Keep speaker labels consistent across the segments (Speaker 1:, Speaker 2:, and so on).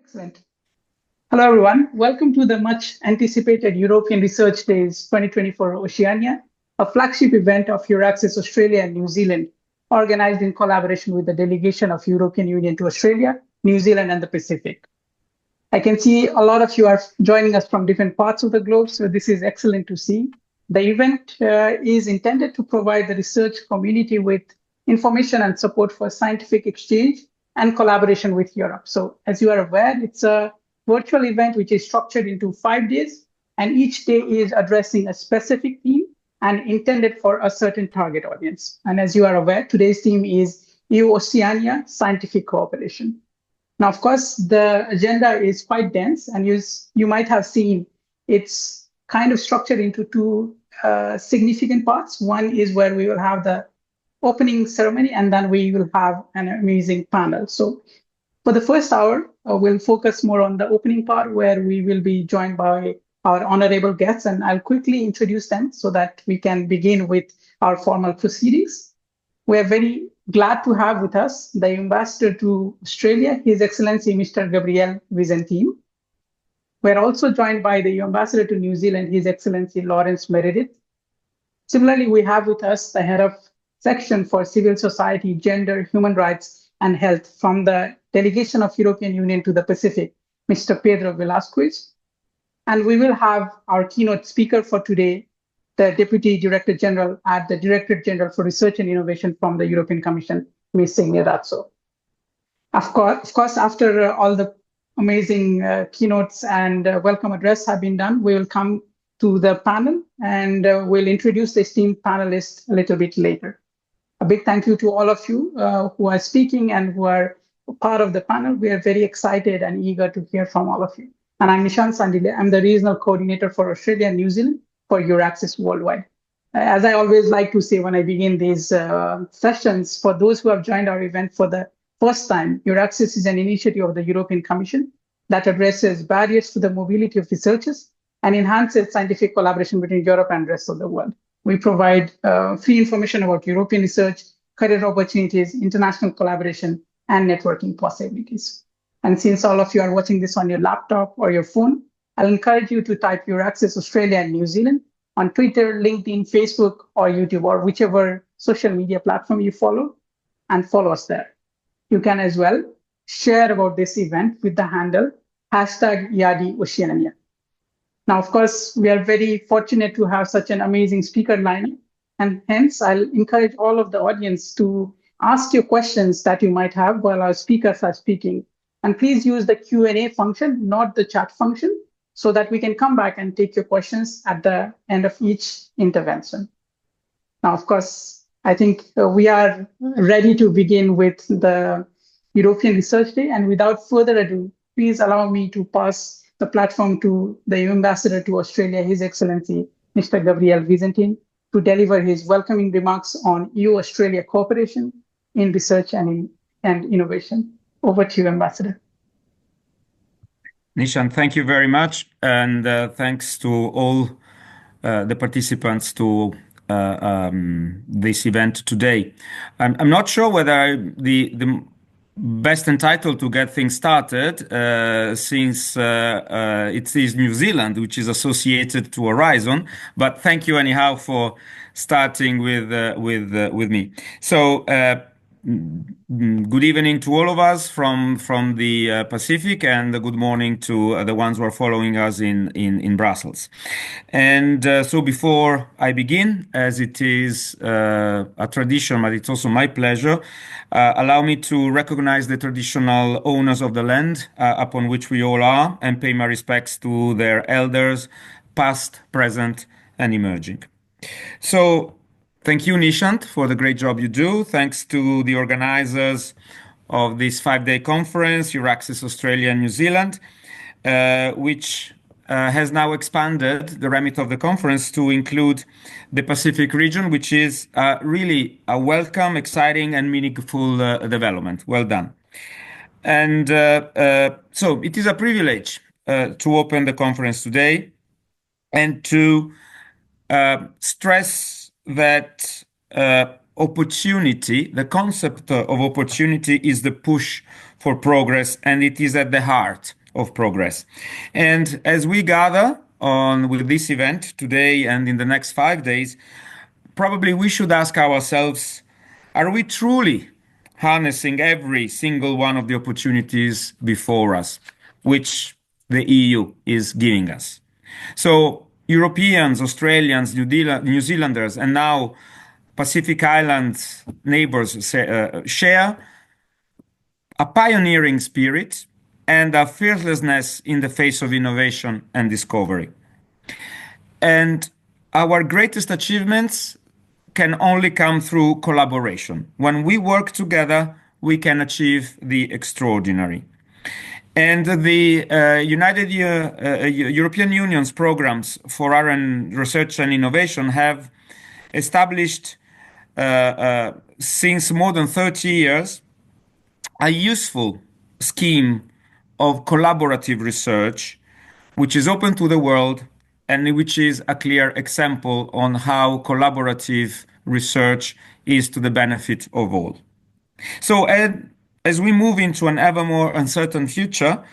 Speaker 1: Excellent. Hello, everyone. Welcome to the much anticipated European Research Days 2024 Oceania, a flagship event of EURAXESS Australia and New Zealand, organized in collaboration with the Delegation of European Union to Australia, New Zealand, and the Pacific. I can see a lot of you are joining us from different parts of the globe, so this is excellent to see. The event is intended to provide the research community with information and support for scientific exchange and collaboration with Europe. So as you are aware, it's a virtual event which is structured into 5 days, and each day is addressing a specific theme and intended for a certain target audience. And as you are aware, today's theme is EU-Oceania Scientific Cooperation. Now, of course, the agenda is quite dense, and you might have seen it's kind of structured into two significant parts. One is where we will have the opening ceremony, and then we will have an amazing panel. So for the first hour, we'll focus more on the opening part, where we will be joined by our honorable guests, and I'll quickly introduce them so that we can begin with our formal proceedings. We're very glad to have with us the Ambassador to Australia, His Excellency Mr. Gabriele Visentin. We're also joined by the Ambassador to New Zealand, His Excellency Lawrence Meredith. Similarly, we have with us the Head of Section for Civil Society, Gender, Human Rights and Health from the Delegation of European Union to the Pacific, Mr. Pedro Velazquez. And we will have our keynote speaker for today, the Deputy Director-General at the Directorate-General for Research and Innovation from the European Commission, Ms. Signe Ratso. Of course, after all the amazing keynotes and welcome address have been done, we will come to the panel, and we'll introduce the esteemed panelists a little bit later. A big thank you to all of you who are speaking and who are part of the panel. We are very excited and eager to hear from all of you. And I'm Nishant Sandile. I'm the Regional Coordinator for Australia and New Zealand for EURAXESS Worldwide. As I always like to say when I begin these sessions, for those who have joined our event for the first time, EURAXESS is an initiative of the European Commission that addresses barriers to the mobility of researchers and enhances scientific collaboration between Europe and the rest of the world. We provide free information about European research, career opportunities, international collaboration, and networking possibilities. And since all of you are watching this on your laptop or your phone, I'll encourage you to type EURAXESS Australia and New Zealand on Twitter, LinkedIn, Facebook, or YouTube, or whichever social media platform you follow, and follow us there. You can as well share about this event with the handle #ERDOceania. Now, of course, we are very fortunate to have such an amazing speaker lineup, and hence I'll encourage all of the audience to ask your questions that you might have while our speakers are speaking. And please use the Q&A function, not the chat function, so that we can come back and take your questions at the end of each intervention. Now, of course, I think we are ready to begin with the European Research Day. And without further ado, please allow me to pass the platform to the Ambassador to Australia, His Excellency, Mr. Gabriele Visentin, to deliver his welcoming remarks on EU-Australia cooperation in research and innovation. Over to you, Ambassador.
Speaker 2: Nishan, thank you very much. And thanks to all the participants to this event today. I'm not sure whether the best entitled to get things started, since it is New Zealand, which is associated to Horizon. But thank you anyhow for starting with me. So good evening to all of us from the Pacific, and good morning to the ones who are following us in Brussels. And so before I begin, as it is a tradition, but it's also my pleasure, allow me to recognize the traditional owners of the land upon which we all are, and pay my respects to their elders, past, present, and emerging. So thank you, Nishant, for the great job you do. Thanks to the organizers of this 5-day conference, EURAXESS Australia and New Zealand, which has now expanded the remit of the conference to include the Pacific region, which is really a welcome, exciting, and meaningful development. Well done. And so it is a privilege to open the conference today and to stress that opportunity, the concept of opportunity is the push for progress, and it is at the heart of progress. And as we gather on with this event today and in the next 5 days, probably we should ask ourselves, are we truly harnessing every single one of the opportunities before us, which the EU is giving us? So Europeans, Australians, New Zealanders, and now Pacific Islands neighbors share a pioneering spirit and a fearlessness in the face of innovation and discovery. And our greatest achievements can only come through collaboration. When we work together, we can achieve the extraordinary. And the European Union's programs for research and innovation have established since more than 30 years a useful scheme of collaborative research, which is open to the world and which is a clear example on how collaborative research is to the benefit of all. So as we move into an ever more uncertain future,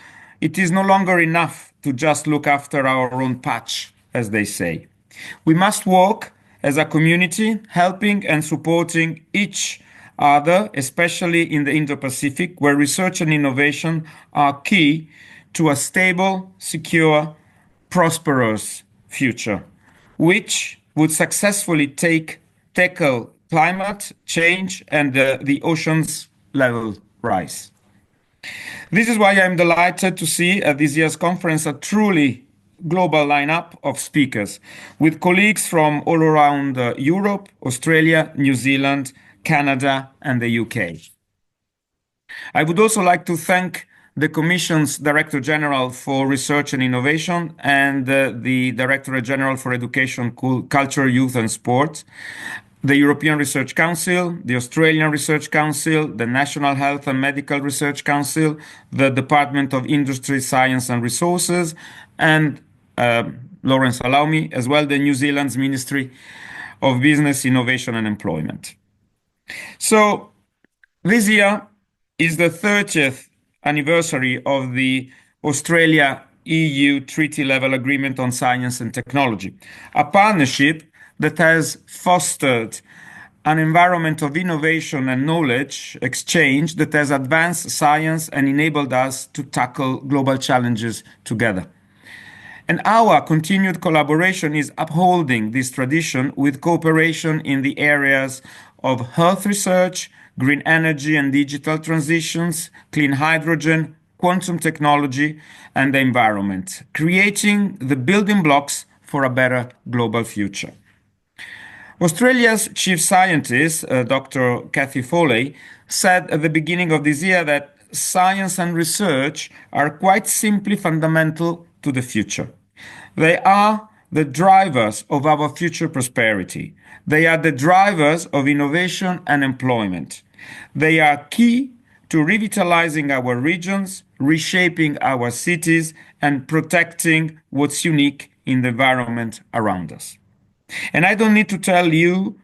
Speaker 2: it is no longer enough to just look after our own patch, as they say. We must work as a community, helping and supporting each other, especially in the Indo-Pacific, where research and innovation are key to a stable, secure, prosperous future, which would successfully tackle climate change and the ocean's level rise. This is why I'm delighted to see at this year's conference a truly global lineup of speakers with colleagues from all around Europe, Australia, New Zealand, Canada, and the UK. I would also like to thank the Commission's Director-General for Research and Innovation and the Directorate-General for Education, Culture, Youth and Sport, the European Research Council, the Australian Research Council, the National Health and Medical Research Council, the Department of Industry, Science and Resources, and Lawrence, allow me, as well, the New Zealand's Ministry of Business, Innovation and Employment. So this year is the 30th anniversary of the Australia-EU Treaty-level Agreement on Science and Technology, a partnership that has fostered an environment of innovation and knowledge exchange that has advanced science and enabled us to tackle global challenges together. And our continued collaboration is upholding this tradition with cooperation in the areas of health research, green energy and digital transitions, clean hydrogen, quantum technology, and the environment, creating the building blocks for a better global future. Australia's chief scientist, Dr. Cathy Foley, said at the beginning of this year that science and research are quite simply fundamental to the future. They are the drivers of our future prosperity. They are the drivers of innovation and employment. They are key to revitalizing our regions, reshaping our cities, and protecting what's unique in the environment around us. And I don't need to tell you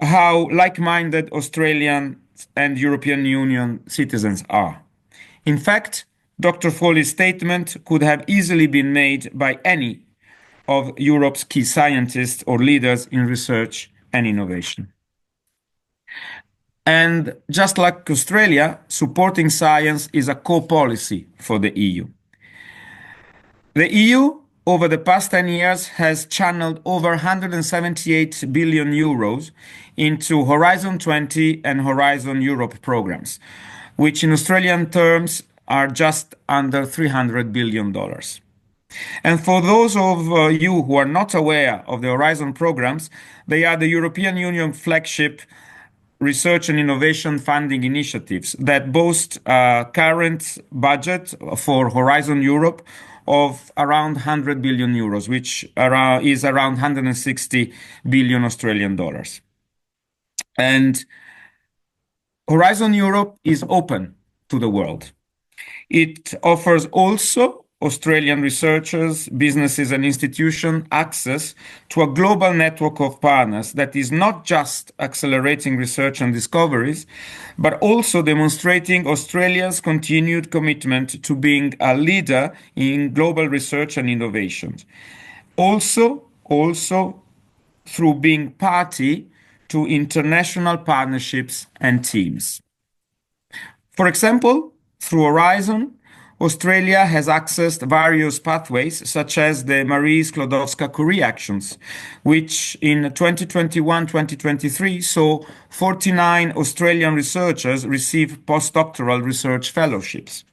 Speaker 2: how like-minded Australian and European Union citizens are. In fact, Dr. Foley's statement could have easily been made by any of Europe's key scientists or leaders in research and innovation. And just like Australia, supporting science is a core policy for the EU. The EU, over the past 10 years, has channeled over 178 billion euros into Horizon 20 and Horizon Europe programs, which in Australian terms are just under $300 billion. And for those of you who are not aware of the Horizon programs, they are the European Union flagship research and innovation funding initiatives that boast a current budget for Horizon Europe of around 100 billion euros, which is around 160 billion Australian dollars. And Horizon Europe is open to the world. It offers also Australian researchers, businesses, and institutions access to a global network of partners that is not just accelerating research and discoveries, but also demonstrating Australia's continued commitment to being a leader in global research and innovation. Also through being party to international partnerships and teams. For example, through Horizon, Australia has accessed various pathways, such as the Marie Sklodowska-Curie actions, which in 2021-2023 saw 49 Australian researchers receive postdoctoral research fellowships.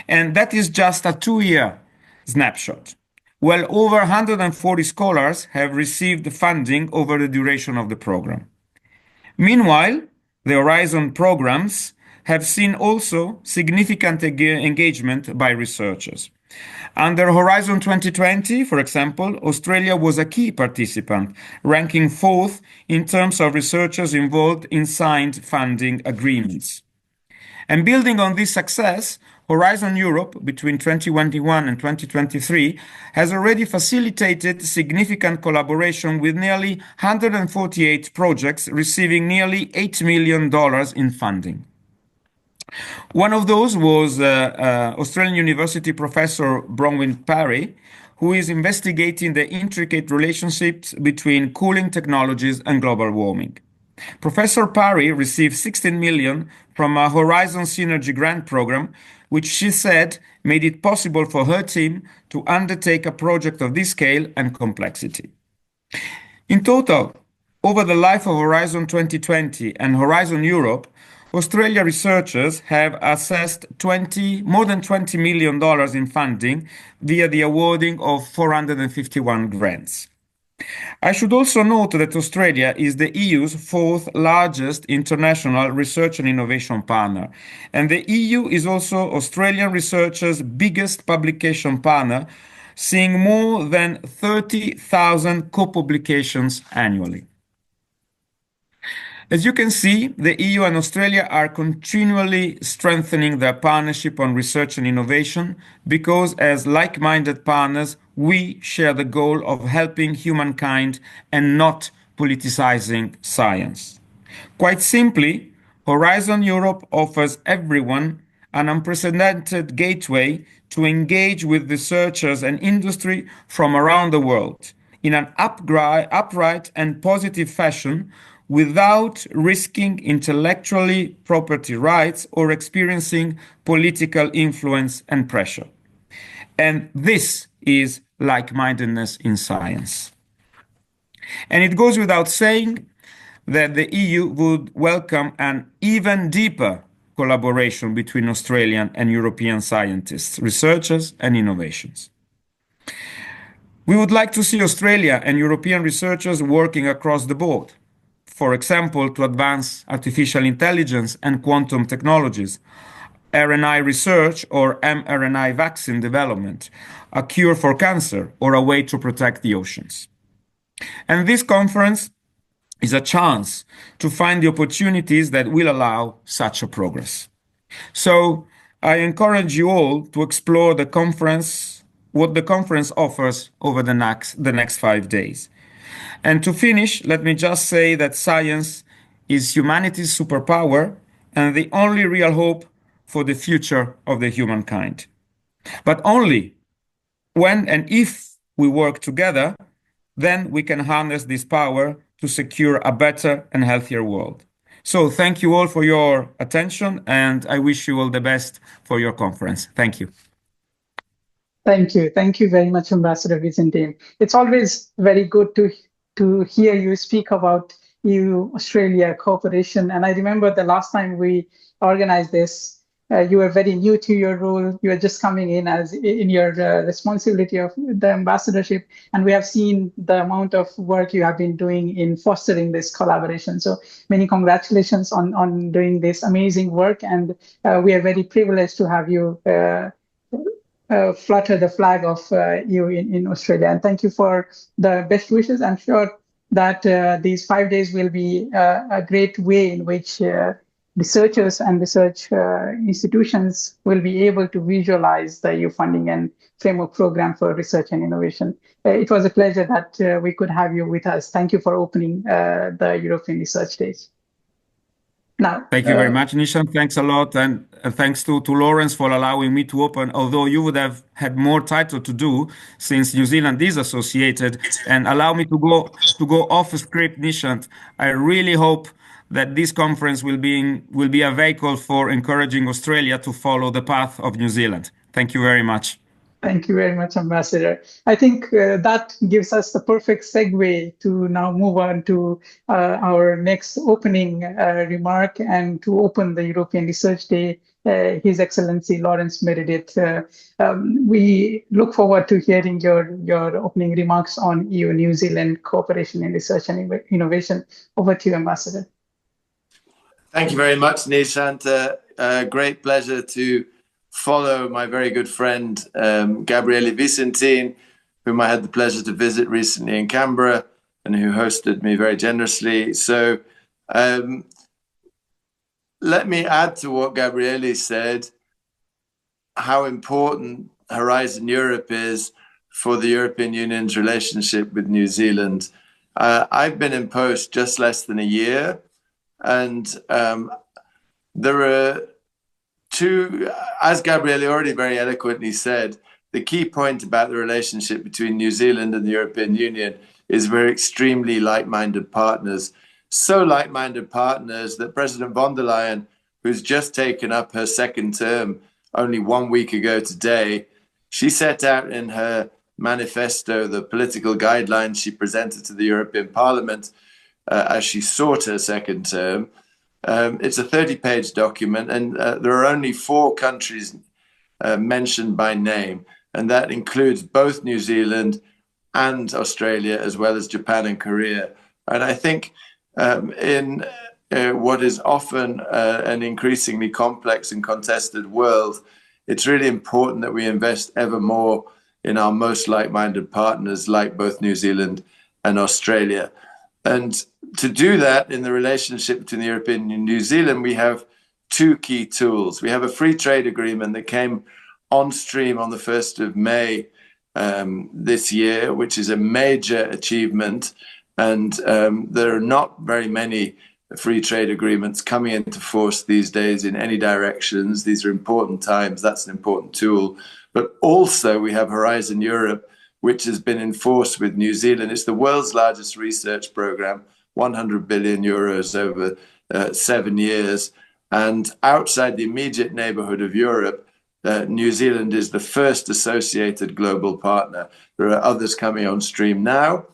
Speaker 2: And that is just a 2-year snapshot. Well, over 140 scholars have received funding over the duration of the program. Meanwhile, the Horizon programs have seen also significant engagement by researchers. Under Horizon 2020, for example, Australia was a key participant, ranking 4th in terms of researchers involved in signed funding agreements. And building on this success, Horizon Europe, between 2021 and 2023, has already facilitated significant collaboration with nearly 148 projects, receiving nearly $8 million in funding. One of those was Australian University professor Bronwyn Parry, who is investigating the intricate relationships between cooling technologies and global warming. Professor Parry received 16 million from a Horizon Synergy grant program, which she said made it possible for her team to undertake a project of this scale and complexity. In total, over the life of Horizon 2020 and Horizon Europe, Australia researchers have assessed more than $20 million in funding via the awarding of 451 grants. I should also note that Australia is the EU's 4th largest international research and innovation partner, and the EU is also Australian researchers' biggest publication partner, seeing more than 30,000 co-publications annually. As you can see, the EU and Australia are continually strengthening their partnership on research and innovation because, as like-minded partners, we share the goal of helping humankind and not politicizing science. Quite simply, Horizon Europe offers everyone an unprecedented gateway to engage with researchers and industry from around the world in an upright and positive fashion, without risking intellectual property rights or experiencing political influence and pressure. And this is like-mindedness in science. And it goes without saying that the EU would welcome an even deeper collaboration between Australian and European scientists, researchers, and innovations. We would like to see Australia and European researchers working across the board. For example, to advance artificial intelligence and quantum technologies, RNA research or mRNA vaccine development, a cure for cancer, or a way to protect the oceans. And this conference is a chance to find the opportunities that will allow such a progress. So I encourage you all to explore the conference, what the conference offers over the next 5 days. And to finish, let me just say that science is humanity's superpower and the only real hope for the future of the humankind. But only when and if we work together, then we can harness this power to secure a better and healthier world. So thank you all for your attention, and I wish you all the best for your conference. Thank you.
Speaker 1: Thank you. Thank you very much, Ambassador Visentin. It's always very good to hear you speak about EU-Australia cooperation. And I remember the last time we organized this, you were very new to your role. You were just coming in as in your responsibility of the ambassadorship. And we have seen the amount of work you have been doing in fostering this collaboration. So many congratulations on doing this amazing work. And we are very privileged to have you flutter the flag of you in Australia. And thank you for the best wishes. I'm sure that these 5 days will be a great way in which researchers and research institutions will be able to visualize the EU funding and framework program for research and innovation. It was a pleasure that we could have you with us. Thank you for opening the European Research Days. Now,
Speaker 2: Thank you very much, Nishan. Thanks a lot. And thanks to Lawrence for allowing me to open, although you would have had more title to do since New Zealand is associated. And allow me to go off script, Nishan. I really hope that this conference will be a vehicle for encouraging Australia to follow the path of New Zealand. Thank you very much.
Speaker 1: Thank you very much, Ambassador. I think that gives us the perfect segue to now move on to our next opening remark and to open the European Research Day, His Excellency Lawrence Meredith. We look forward to hearing your opening remarks on EU-New Zealand cooperation in research and innovation. Over to you, Ambassador.
Speaker 3: Thank you very much, Nishant. Great pleasure to follow my very good friend, Gabriele Visentin, whom I had the pleasure to visit recently in Canberra and who hosted me very generously. So let me add to what Gabriele said, how important Horizon Europe is for the European Union's relationship with New Zealand. I've been in post just less than a year, and there are two, as Gabriele already very eloquently said, the key point about the relationship between New Zealand and the European Union is we're extremely like-minded partners. So like-minded partners that President von der Leyen, who's just taken up her second term only 1 week ago today, she set out in her manifesto the political guidelines she presented to the European Parliament as she sought her second term. It's a 30-page document, and there are only 4 countries mentioned by name, and that includes both New Zealand and Australia, as well as Japan and Korea. And I think in what is often an increasingly complex and contested world, it's really important that we invest ever more in our most like-minded partners, like both New Zealand and Australia. And to do that in the relationship between the European Union and New Zealand, we have 2 key tools. We have a free trade agreement that came on stream on the 1st of May this year, which is a major achievement. And there are not very many free trade agreements coming into force these days in any directions. These are important times. That's an important tool. But also we have Horizon Europe, which has been in force with New Zealand. It's the world's largest research program, 100 billion euros over 7 years. And outside the immediate neighborhood of Europe, New Zealand is the first associated global partner. There are others coming on stream now.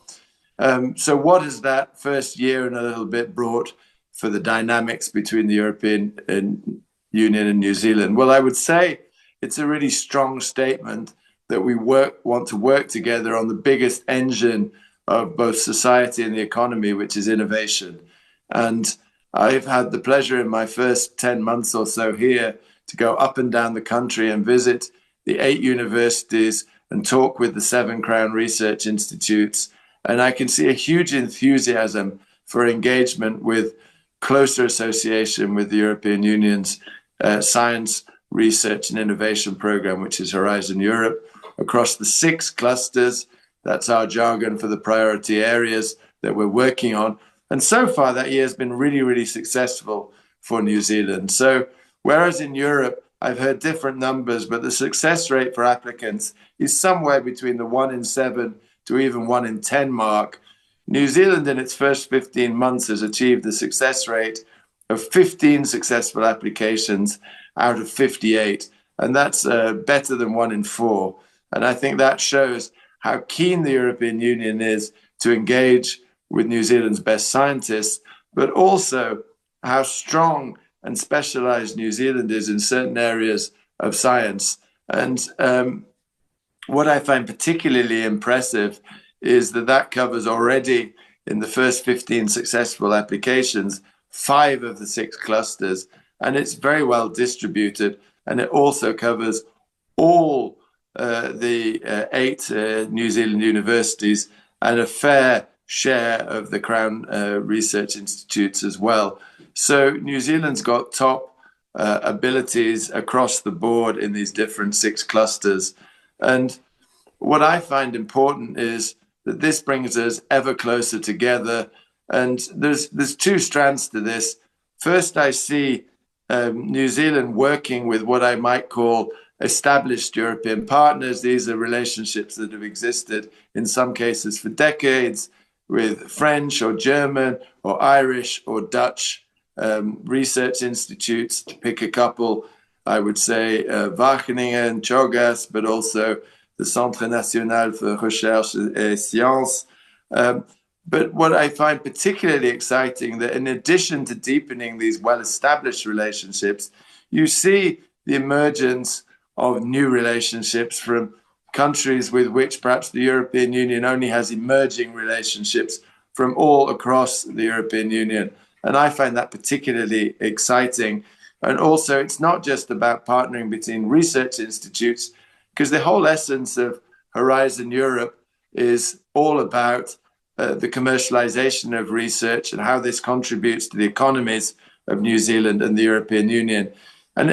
Speaker 3: So what has that first year and a little bit brought for the dynamics between the European Union and New Zealand? Well, I would say it's a really strong statement that we want to work together on the biggest engine of both society and the economy, which is innovation. And I've had the pleasure in my first 10 months or so here to go up and down the country and visit the 8 universities and talk with the 7 Crown Research Institutes. And I can see a huge enthusiasm for engagement with closer association with the European Union's science, research and innovation program, which is Horizon Europe, across the 6 clusters. That's our jargon for the priority areas that we're working on. And so far that year has been really, really successful for New Zealand. So whereas in Europe, I've heard different numbers, but the success rate for applicants is somewhere between the 1 in 7 to even 1 in 10 mark. New Zealand in its first 15 months has achieved the success rate of 15 successful applications out of 58. And that's better than 1 in 4. And I think that shows how keen the European Union is to engage with New Zealand's best scientists, but also how strong and specialized New Zealand is in certain areas of science. And what I find particularly impressive is that that covers already in the first 15 successful applications, 5 of the 6 clusters, and it's very well distributed. And it also covers all the 8 New Zealand universities and a fair share of the Crown Research Institutes as well. So New Zealand's got top abilities across the board in these different 6 clusters. And what I find important is that this brings us ever closer together. And there's 2 strands to this. First, I see New Zealand working with what I might call established European partners. These are relationships that have existed in some cases for decades with French or German or Irish or Dutch research institutes. To pick a couple, I would say Wageningen, Chogas, but also the Centre National for Recherche et Sciences. But what I find particularly exciting, that in addition to deepening these well-established relationships, you see the emergence of new relationships from countries with which perhaps the European Union only has emerging relationships from all across the European Union. And I find that particularly exciting. And also, it's not just about partnering between research institutes, because the whole essence of Horizon Europe is all about the commercialization of research and how this contributes to the economies of New Zealand and the European Union. And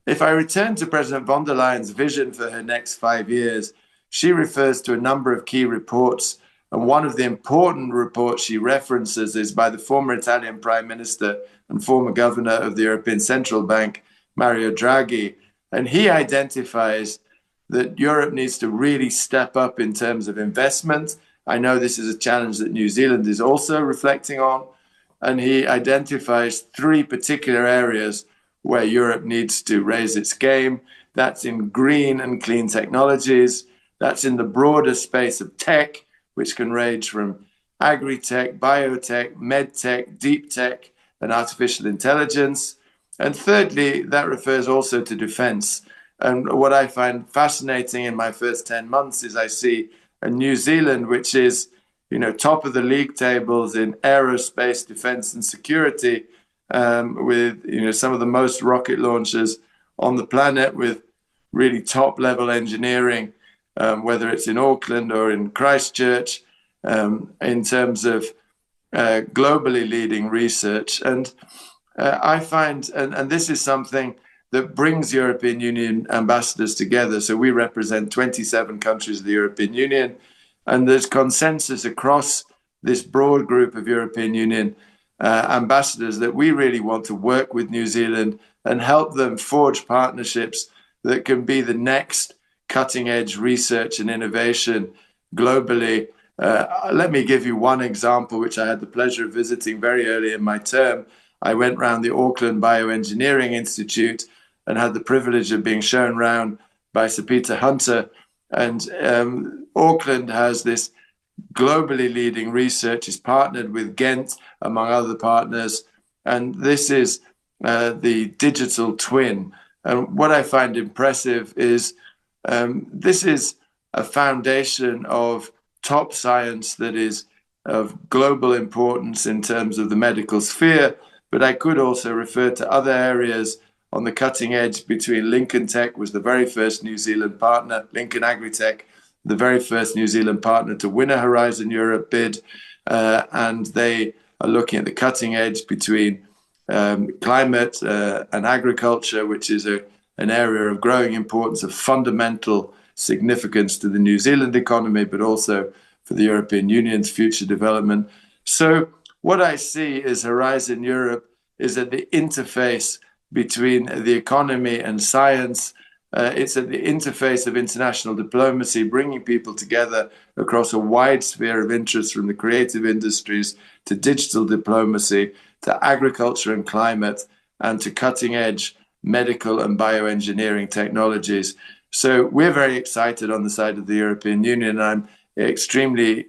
Speaker 3: if I return to President von der Leyen's vision for her next 5 years, she refers to a number of key reports. And one of the important reports she references is by the former Italian Prime Minister and former governor of the European Central Bank, Mario Draghi. And he identifies that Europe needs to really step up in terms of investment. I know this is a challenge that New Zealand is also reflecting on. And he identifies 3 particular areas where Europe needs to raise its game. That's in green and clean technologies. That's in the broader space of tech, which can range from agri-tech, biotech, medtech, deep tech, and artificial intelligence. And thirdly, that refers also to defense. And what I find fascinating in my first 10 months is I see a New Zealand which is, top of the league tables in aerospace, defense, and security, with some of the most rocket launchers on the planet, with really top-level engineering, whether it's in Auckland or in Christchurch, in terms of globally leading research. And I find, and this is something that brings European Union ambassadors together. So we represent 27 countries of the European Union, and there's consensus across this broad group of European Union ambassadors that we really want to work with New Zealand and help them forge partnerships that can be the next cutting edge research and innovation globally. Let me give you one example, which I had the pleasure of visiting very early in my term. I went around the Auckland Bioengineering Institute and had the privilege of being shown around by Sir Peter Hunter. And Auckland has this globally leading research. Is partnered with Ghent, among other partners. And this is the digital twin. And what I find impressive is this is a foundation of top science that is of global importance in terms of the medical sphere. But I could also refer to other areas on the cutting edge. Between Lincoln Tech was the very first New Zealand partner, Lincoln Agritech, the very first New Zealand partner to win a Horizon Europe bid. And they are looking at the cutting edge between climate and agriculture, which is an area of growing importance, of fundamental significance to the New Zealand economy, but also for the European Union's future development. So what I see is Horizon Europe is at the interface between the economy and science. It's at the interface of international diplomacy, bringing people together across a wide sphere of interest, from the creative industries to digital diplomacy to agriculture and climate, and to cutting edge medical and bioengineering technologies. So we're very excited on the side of the European Union. I'm extremely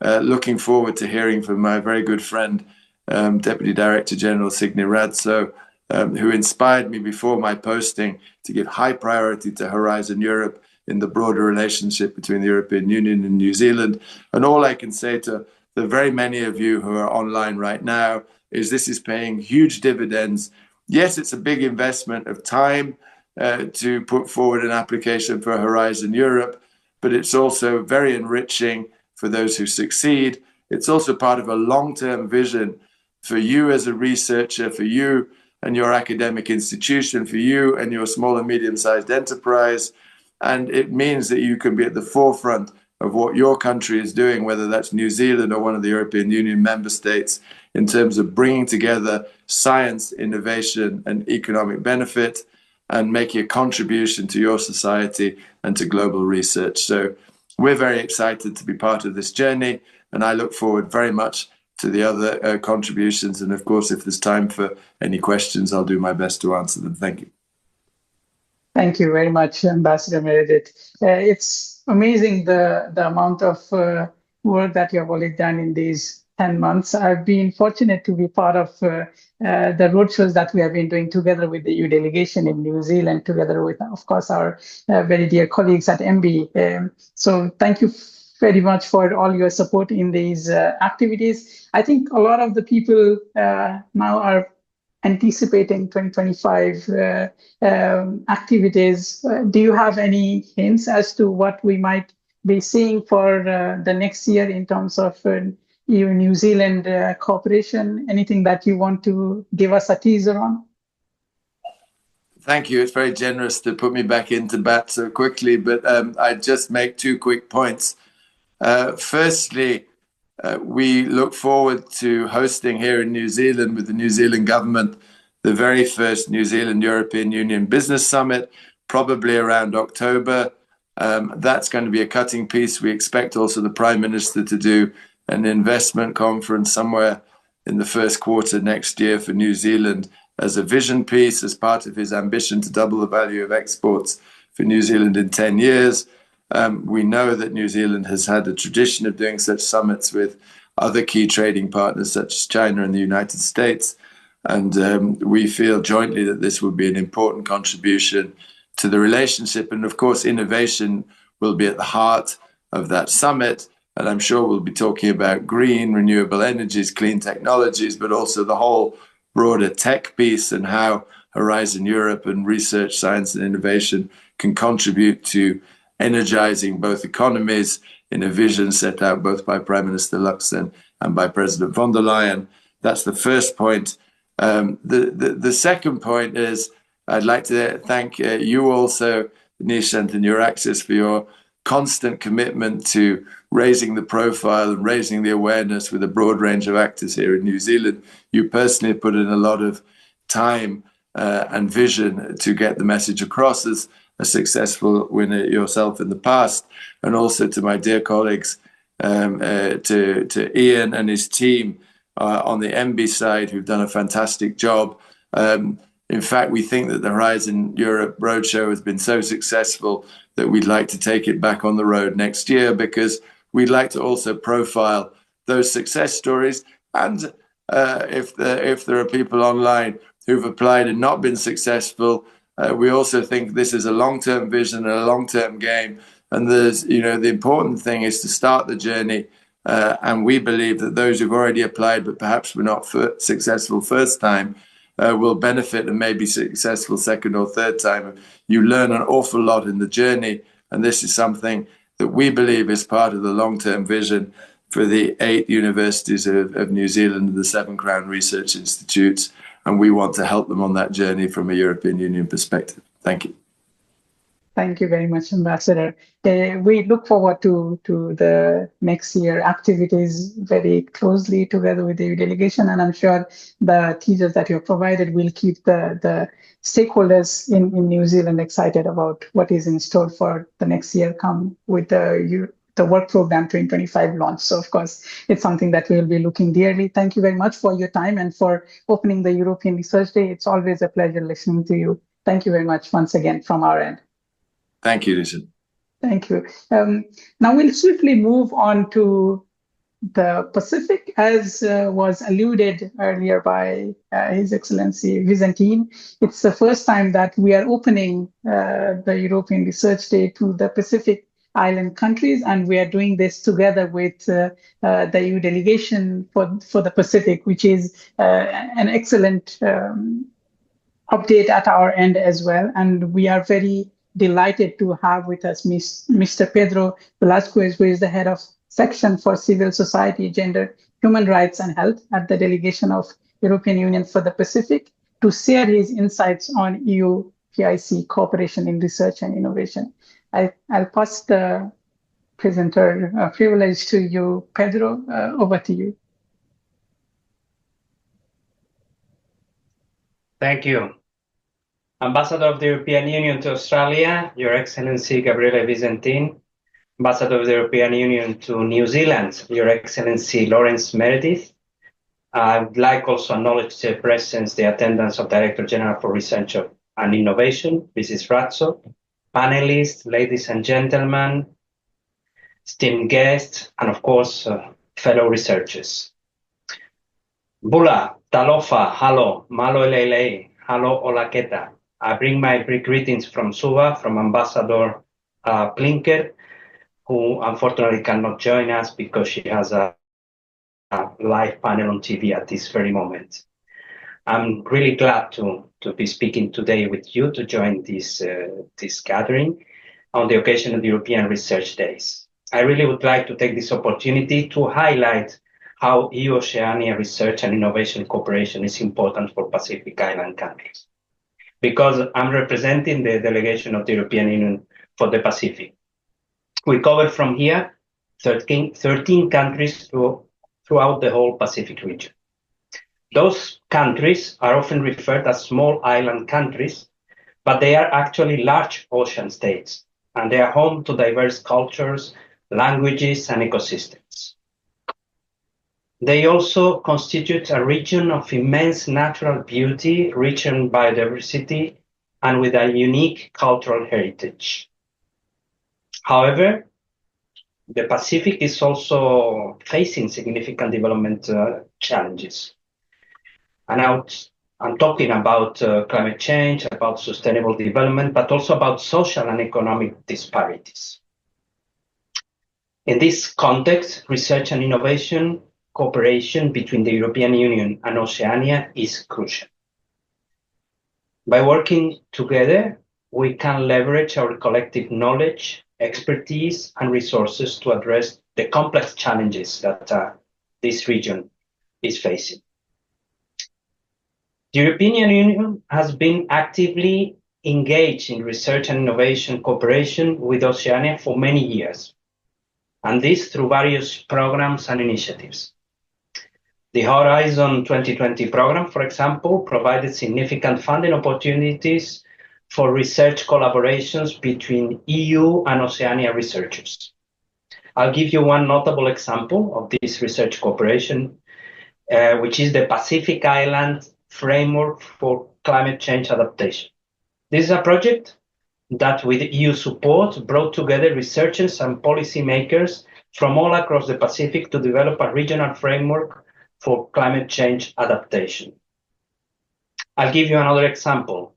Speaker 3: looking forward to hearing from my very good friend, Deputy Director-General Signe Ratso, who inspired me before my posting to give high priority to Horizon Europe in the broader relationship between the European Union and New Zealand. And all I can say to the very many of you who are online right now is this is paying huge dividends. Yes, it's a big investment of time to put forward an application for Horizon Europe, but it's also very enriching for those who succeed. It's also part of a long-term vision for you as a researcher, for you and your academic institution, for you and your small and medium-sized enterprise. And it means that you can be at the forefront of what your country is doing, whether that's New Zealand or one of the European Union member states, in terms of bringing together science, innovation, and economic benefit, and making a contribution to your society and to global research. So we're very excited to be part of this journey, and I look forward very much to the other contributions. And of course, if there's time for any questions, I'll do my best to answer them. Thank you.
Speaker 1: Thank you very much, Ambassador Meredith. It's amazing the amount of work that you have already done in these 10 months. I've been fortunate to be part of the roadshows that we have been doing together with the EU delegation in New Zealand, together with, of course, our very dear colleagues at MB. So thank you very much for all your support in these activities. I think a lot of the people now are anticipating 2025 activities. Do you have any hints as to what we might be seeing for the next year in terms of EU-New Zealand cooperation? Anything that you want to give us a teaser on?
Speaker 3: Thank you. It's very generous to put me back into bat so quickly, but I'd just make two quick points. Firstly, we look forward to hosting here in New Zealand with the New Zealand government the very first New Zealand European Union Business Summit, probably around October. That's going to be a cutting piece. We expect also the Prime Minister to do an investment conference somewhere in the first quarter next year for New Zealand as a vision piece, as part of his ambition to double the value of exports for New Zealand in 10 years. We know that New Zealand has had a tradition of doing such summits with other key trading partners such as China and the United States. And we feel jointly that this will be an important contribution to the relationship. And of course, innovation will be at the heart of that summit. And I'm sure we'll be talking about green, renewable energies, clean technologies, but also the whole broader tech piece and how Horizon Europe and research, science and innovation can contribute to energizing both economies in a vision set out both by Prime Minister Luxon and by President von der Leyen. That's the first point. The second point is I'd like to thank you also, Nishant and EURAXESS, for your constant commitment to raising the profile and raising the awareness with a broad range of actors here in New Zealand. You personally put in a lot of time and vision to get the message across as a successful winner yourself in the past, and also to my dear colleagues, to Ian and his team on the MB side, who've done a fantastic job. In fact, we think that the Horizon Europe Roadshow has been so successful that we'd like to take it back on the road next year, because we'd like to also profile those success stories. And if there are people online who've applied and not been successful, we also think this is a long-term vision and a long-term game. And there's, the important thing is to start the journey. And we believe that those who've already applied, but perhaps were not successful first time, will benefit and may be successful second or third time. You learn an awful lot in the journey. And this is something that we believe is part of the long-term vision for the 8 universities of New Zealand and the 7 Crown Research Institutes. And we want to help them on that journey from a European Union perspective. Thank you.
Speaker 1: Thank you very much, Ambassador. We look forward to the next year activities very closely together with the delegation, and I'm sure the teasers that you have provided will keep the stakeholders in New Zealand excited about what is in store for the next year come with the work program 2025 launch. So of course, it's something that we'll be looking dearly. Thank you very much for your time and for opening the European Research Day. It's always a pleasure listening to you. Thank you very much once again from our end.
Speaker 3: Thank you, Richard.
Speaker 1: Thank you. Now we'll swiftly move on to the Pacific, as was alluded earlier by His Excellency Visentin. It's the first time that we are opening the European Research Day to the Pacific Island countries, and we are doing this together with the EU delegation for the Pacific, which is an excellent update at our end as well. And we are very delighted to have with us Mr. Pedro Velazquez, who is the head of section for civil society, gender, Human Rights and Health at the Delegation of European Union for the Pacific, to share his insights on EU-PIC cooperation in research and innovation. I'll pass the presenter privilege to you, Pedro. Over to you.
Speaker 4: Thank you. Ambassador of the European Union to Australia, Your Excellency Gabriele Visentin, Ambassador of the European Union to New Zealand, Your Excellency Lawrence Meredith. I would like also to acknowledge the presence, the attendance of Director-General for Research and Innovation, Mrs. Ratso, panelists, ladies and gentlemen, esteemed guests, and of course, fellow researchers. Bula, Talofa, Halo, Malo Lele, Halo Olaketa. I bring my greetings from Suva, from Ambassador Plinker, who unfortunately cannot join us because she has a live panel on TV at this very moment. I'm really glad to be speaking today with you to join this gathering on the occasion of the European Research Days. I really would like to take this opportunity to highlight how EU-Oceania research and innovation cooperation is important for Pacific Island countries. Because I'm representing the delegation of the European Union for the Pacific. We cover from here 13 countries throughout the whole Pacific region. Those countries are often referred as small island countries, but they are actually large ocean states, and they are home to diverse cultures, languages, and ecosystems. They also constitute a region of immense natural beauty, rich in biodiversity, and with a unique cultural heritage. However, the Pacific is also facing significant development challenges. And I'm talking about climate change, about sustainable development, but also about social and economic disparities. In this context, research and innovation cooperation between the European Union and Oceania is crucial. By working together, we can leverage our collective knowledge, expertise, and resources to address the complex challenges that this region is facing. The European Union has been actively engaged in research and innovation cooperation with Oceania for many years, and this through various programs and initiatives. The Horizon 2020 program, for example, provided significant funding opportunities for research collaborations between EU and Oceania researchers. I'll give you one notable example of this research cooperation, which is the Pacific Island Framework for Climate Change Adaptation. This is a project that, with EU support, brought together researchers and policymakers from all across the Pacific to develop a regional framework for climate change adaptation. I'll give you another example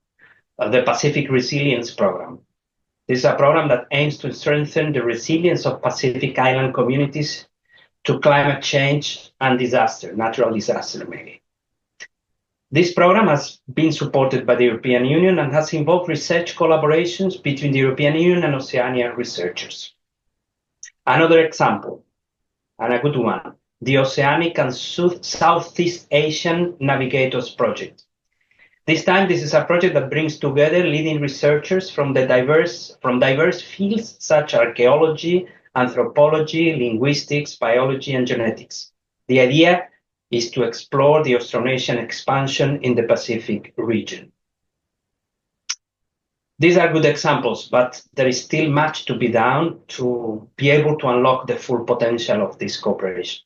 Speaker 4: of the Pacific Resilience Program. This is a program that aims to strengthen the resilience of Pacific Island communities to climate change and disaster, natural disaster maybe. This program has been supported by the European Union and has involved research collaborations between the European Union and Oceania researchers. Another example, and a good one, the Oceanic and Southeast Asian Navigators Project. This time, this is a project that brings together leading researchers from diverse fields such as archaeology, anthropology, linguistics, biology, and genetics. The idea is to explore the Austronesian expansion in the Pacific region. These are good examples, but there is still much to be done to be able to unlock the full potential of this cooperation.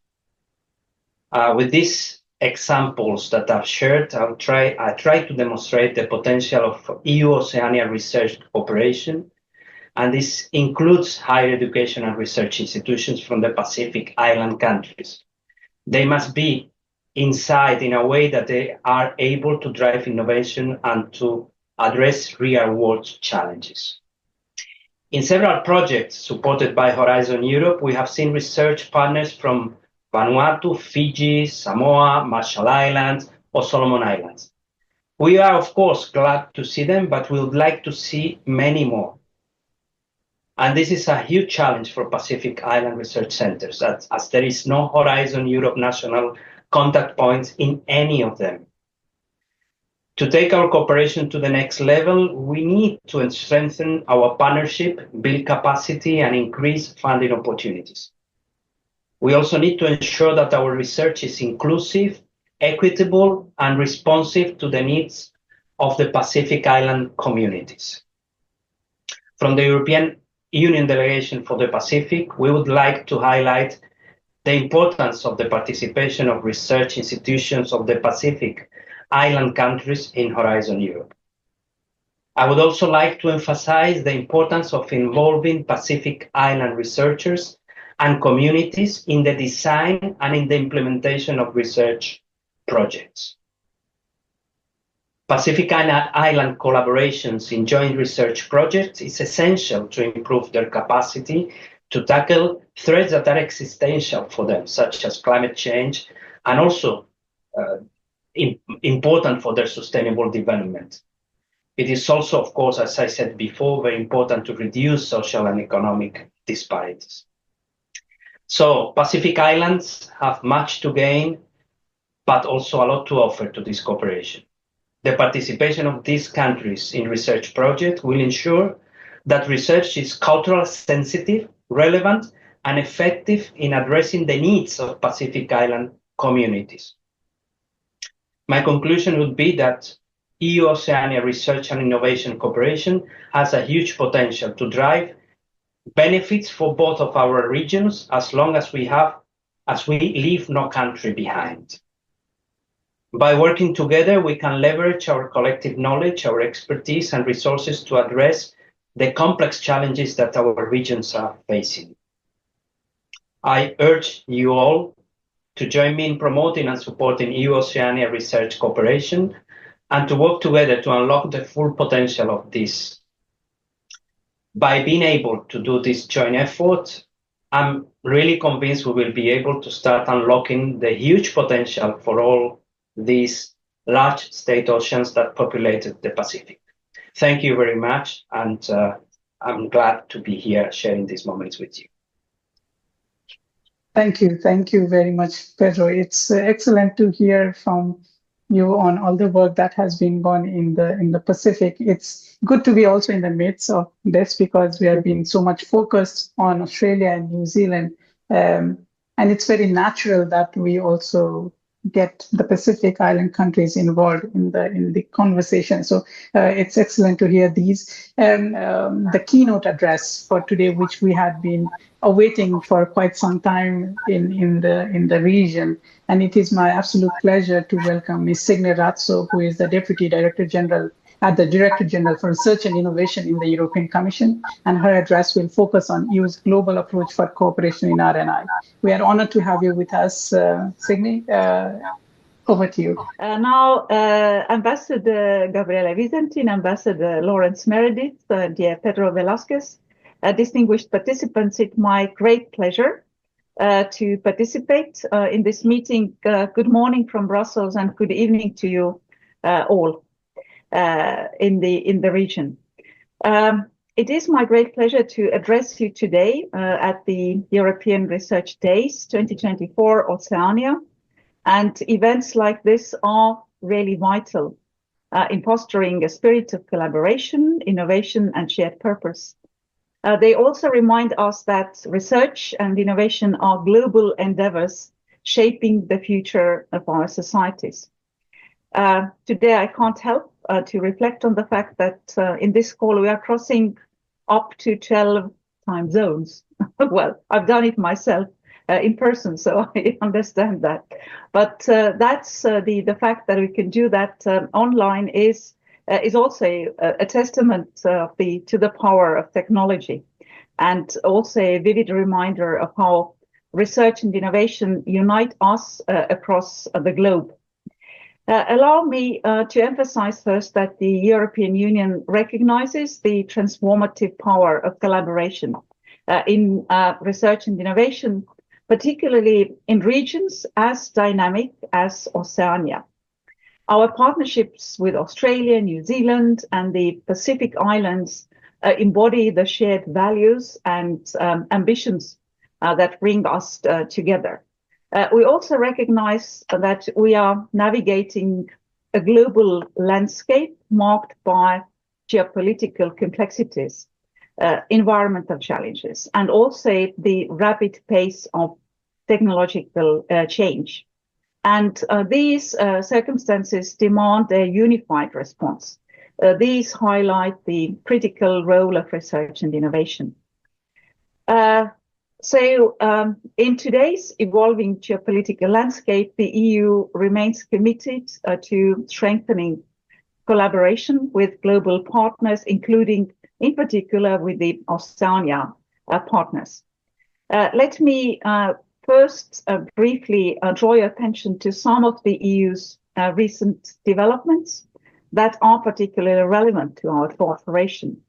Speaker 4: With these examples that I've shared, I try to demonstrate the potential of EU-Oceania research cooperation, and this includes higher education and research institutions from the Pacific Island countries. They must be inside in a way that they are able to drive innovation and to address real-world challenges. In several projects supported by Horizon Europe, we have seen research partners from Vanuatu, Fiji, Samoa, Marshall Islands, or Solomon Islands. We are, of course, glad to see them, but we would like to see many more. And this is a huge challenge for Pacific Island research centers, as there is no Horizon Europe national contact points in any of them. To take our cooperation to the next level, we need to strengthen our partnership, build capacity, and increase funding opportunities. We also need to ensure that our research is inclusive, equitable, and responsive to the needs of the Pacific Island communities. From the European Union Delegation for the Pacific, we would like to highlight the importance of the participation of research institutions of the Pacific Island countries in Horizon Europe. I would also like to emphasize the importance of involving Pacific Island researchers and communities in the design and in the implementation of research projects. Pacific Island collaborations in joint research projects is essential to improve their capacity to tackle threats that are existential for them, such as climate change, and also important for their sustainable development. It is also, of course, as I said before, very important to reduce social and economic disparities. So Pacific Islands have much to gain, but also a lot to offer to this cooperation. The participation of these countries in research projects will ensure that research is culturally sensitive, relevant, and effective in addressing the needs of Pacific Island communities. My conclusion would be that EU-Oceania Research and Innovation Cooperation has a huge potential to drive benefits for both of our regions as long as we leave no country behind. By working together, we can leverage our collective knowledge, our expertise, and resources to address the complex challenges that our regions are facing. I urge you all to join me in promoting and supporting EU-Oceania research cooperation and to work together to unlock the full potential of this. By being able to do this joint effort, I'm really convinced we will be able to start unlocking the huge potential for all these large state oceans that populated the Pacific. Thank you very much, and I'm glad to be here sharing these moments with you.
Speaker 1: Thank you very much, Pedro. It's excellent to hear from you on all the work that has been gone in the Pacific. It's good to be also in the midst of this because we have been so much focused on Australia and New Zealand, and it's very natural that we also get the Pacific Island countries involved in the conversation. So it's excellent to hear these. The keynote address for today, which we had been awaiting for quite some time in the region, and it is my absolute pleasure to welcome Ms. Signe Ratso, who is the Deputy Director-General at the Directorate-General for Research and Innovation in the European Commission, and her address will focus on EU's global approach for cooperation in R&I. We are honored to have you with us, Signe. Over to you.
Speaker 5: Now, Ambassador Gabriele Visentin, Ambassador Lawrence Meredith, dear Pedro Velazquez, distinguished participants, it's my great pleasure to participate in this meeting. Good morning from Brussels and good evening to you all. In the region. It is my great pleasure to address you today at the European Research Days 2024 Oceania, and events like this are really vital in fostering a spirit of collaboration, innovation, and shared purpose. They also remind us that research and innovation are global endeavors shaping the future of our societies. Today, I can't help to reflect on the fact that in this call, we are crossing up to 12 time zones. Well, I've done it myself in person, so I understand that. But that's the fact that we can do that online is also a testament to the power of technology, and also a vivid reminder of how research and innovation unite us across the globe. Allow me to emphasize first that the European Union recognizes the transformative power of collaboration in research and innovation, particularly in regions as dynamic as Oceania. Our partnerships with Australia, New Zealand, and the Pacific Islands embody the shared values and ambitions that bring us together. We also recognize that we are navigating a global landscape marked by geopolitical complexities, environmental challenges, and also the rapid pace of technological change. And these circumstances demand a unified response. These highlight the critical role of research and innovation. In today's evolving geopolitical landscape, the EU remains committed to strengthening collaboration with global partners, including in particular with the Oceania partners. Let me first briefly draw your attention to some of the EU's recent developments that are particularly relevant to our cooperation.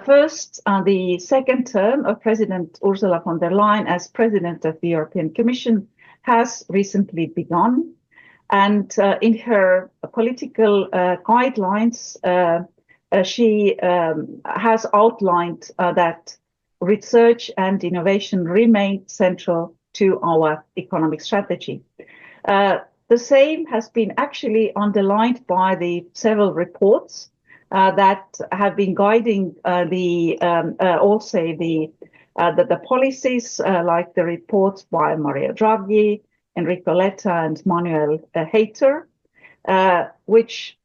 Speaker 5: First, the second term of President Ursula von der Leyen as President of the European Commission has recently begun. And in her political guidelines, she has outlined that research and innovation remain central to our economic strategy. The same has been actually underlined by the several reports that have been guiding the policies, like the reports by Mario Draghi, Enrico Letta, and Manuel Hayter, which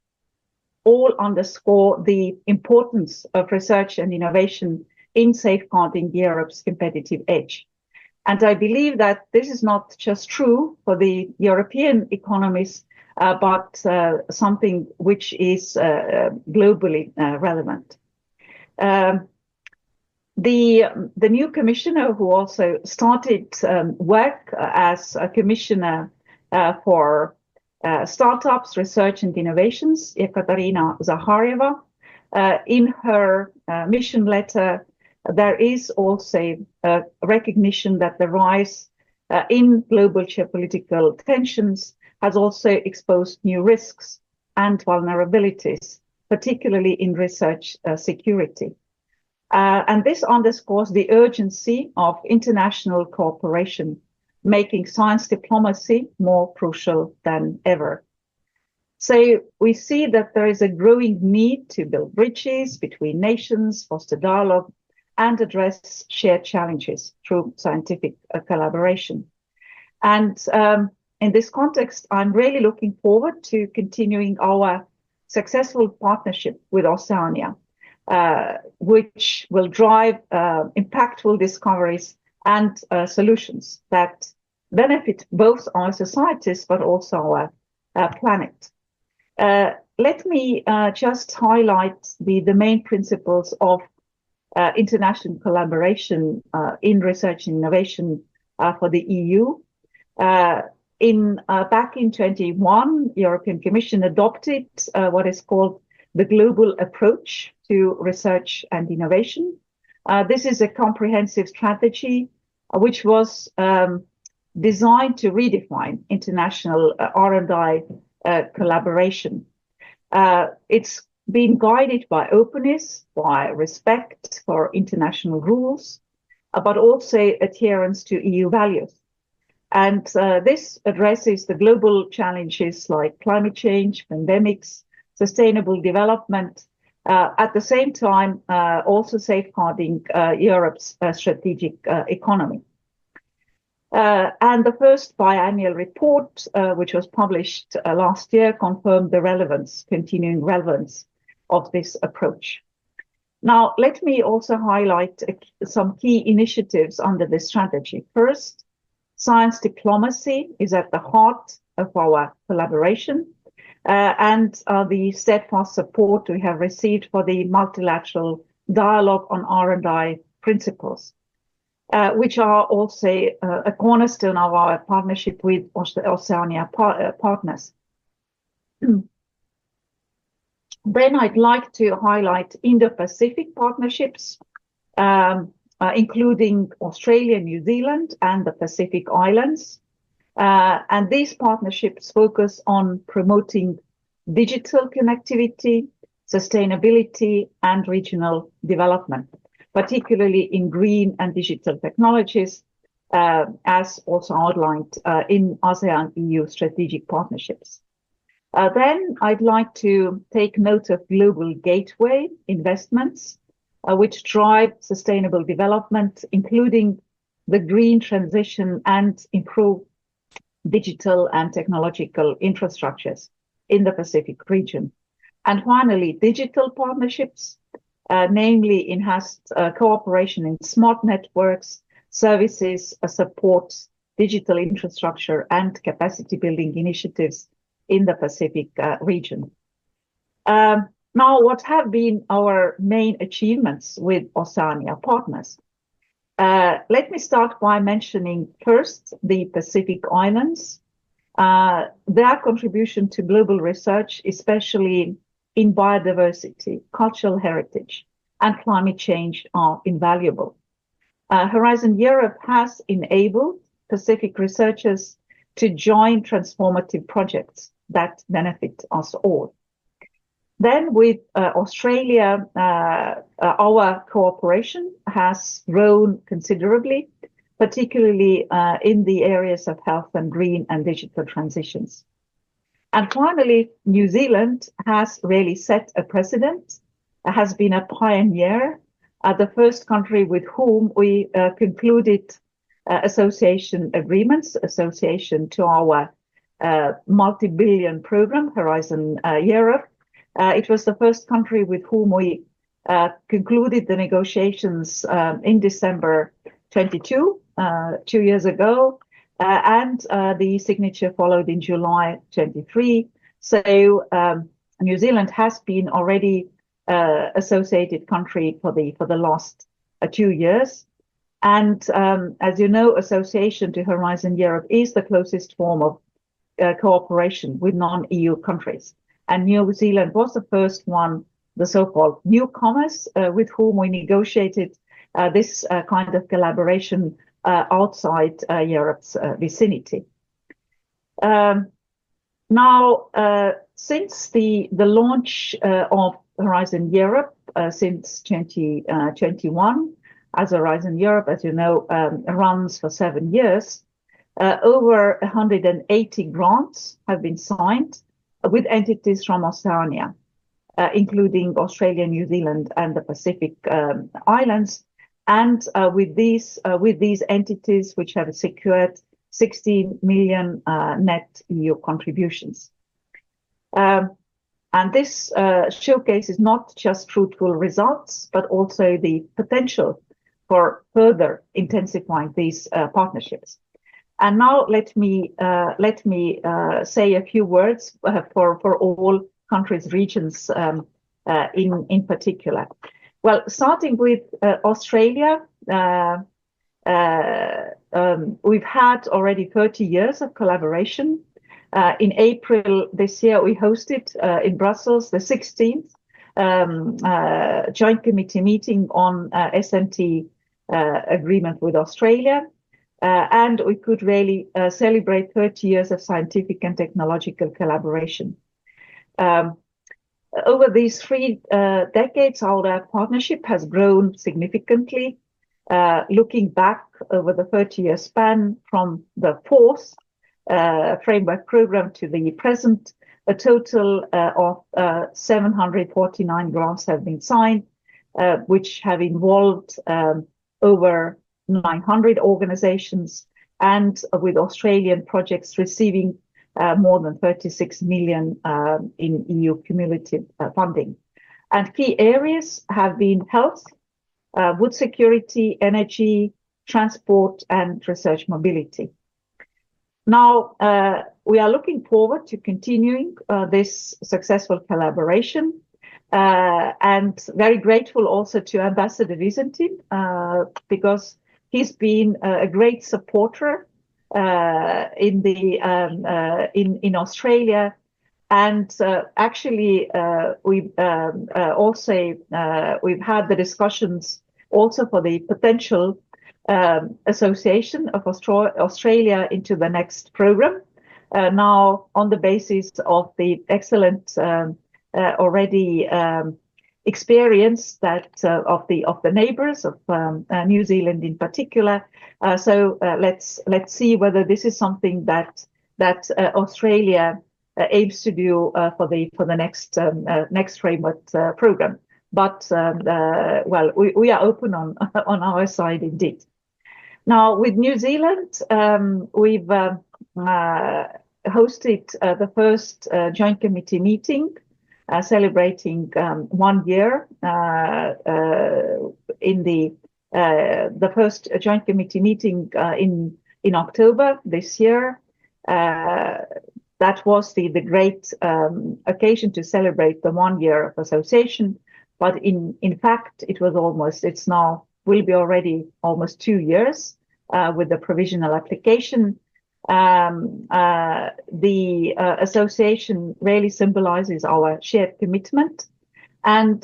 Speaker 5: all underscore the importance of research and innovation in safeguarding Europe's competitive edge. And I believe that this is not just true for the European economies, but something which is globally relevant. The new commissioner, who also started work as a commissioner for startups, research and innovations, Ekaterina Zahareva, in her mission letter, there is also a recognition that the rise in global geopolitical tensions has also exposed new risks and vulnerabilities, particularly in research security. And this underscores the urgency of international cooperation, making science diplomacy more crucial than ever. So we see that there is a growing need to build bridges between nations, foster dialogue, and address shared challenges through scientific collaboration. And in this context, I'm really looking forward to continuing our successful partnership with Oceania, which will drive impactful discoveries and solutions that benefit both our societies, but also our planet. Let me just highlight the main principles of international collaboration in research and innovation for the EU. Back in 2021, European Commission adopted what is called the global approach to research and innovation. This is a comprehensive strategy which was designed to redefine international R&I collaboration. It's been guided by openness, by respect for international rules, but also adherence to EU values. And this addresses the global challenges like climate change, pandemics, sustainable development, at the same time also safeguarding Europe's strategic economy. And the first biannual report, which was published last year, confirmed the continuing relevance of this approach. Now, let me also highlight some key initiatives under this strategy. First, science diplomacy is at the heart of our collaboration and the steadfast support we have received for the multilateral dialogue on R&I principles, which are also a cornerstone of our partnership with Oceania partners. Then I'd like to highlight Indo-Pacific partnerships, including Australia, New Zealand, and the Pacific Islands. And these partnerships focus on promoting digital connectivity, sustainability, and regional development, particularly in green and digital technologies, as also outlined in ASEAN-EU strategic partnerships. Then I'd like to take note of global gateway investments, which drive sustainable development, including the green transition and improve digital and technological infrastructures in the Pacific region. And finally, digital partnerships, namely enhanced cooperation in smart networks, services, supports, digital infrastructure, and capacity building initiatives in the Pacific region. Now, what have been our main achievements with Oceania partners? Let me start by mentioning first the Pacific Islands. Their contribution to global research, especially in biodiversity, cultural heritage, and climate change, are invaluable. Horizon Europe has enabled Pacific researchers to join transformative projects that benefit us all. Then with Australia, our cooperation has grown considerably, particularly in the areas of health and green and digital transitions. And finally, New Zealand has really set a precedent, has been a pioneer, the first country with whom we concluded association agreements, association to our multi-billion program, Horizon Europe. It was the first country with whom we concluded the negotiations in December 22, 2 years ago, and the signature followed in July 23. So New Zealand has been already associated country for the last 2 years. And as you know, association to Horizon Europe is the closest form of cooperation with non-EU countries. And New Zealand was the first one, the so-called newcomers, with whom we negotiated this kind of collaboration outside Europe's vicinity. Now, since the launch of Horizon Europe since 2021, as Horizon Europe, as you know, runs for 7 years, over 180 grants have been signed with entities from Oceania, including Australia, New Zealand, and the Pacific Islands, and with these entities which have secured 16 million net EU contributions. And this showcases not just fruitful results, but also the potential for further intensifying these partnerships. And now let me say a few words for all countries, regions in particular. Well, starting with Australia, we've had already 30 years of collaboration. In April this year, we hosted in Brussels the 16th Joint Committee meeting on SNT agreement with Australia. And we could really celebrate 30 years of scientific and technological collaboration. Over these 3 decades, our partnership has grown significantly. Looking back over the 30-year span from the 4th framework program to the present, a total of 749 grants have been signed, which have involved over 900 organizations, and with Australian projects receiving more than 36 million in EU cumulative funding. And key areas have been health, wood security, energy, transport, and research mobility. Now, we are looking forward to continuing this successful collaboration, and very grateful also to Ambassador Visentin, because he's been a great supporter in Australia, and actually we've had the discussions also for the potential association of Australia into the next program. Now, on the basis of the excellent already experience that of the neighbors of New Zealand in particular. So let's see whether this is something that Australia aims to do for the next framework program. But well, we are open on our side indeed. Now with New Zealand, we've hosted the first joint committee meeting, celebrating 1 year in the first joint committee meeting in October this year. That was the great occasion to celebrate the 1 year of association. But in fact, it's now will be already almost 2 years with the provisional application. The association really symbolizes our shared commitment, and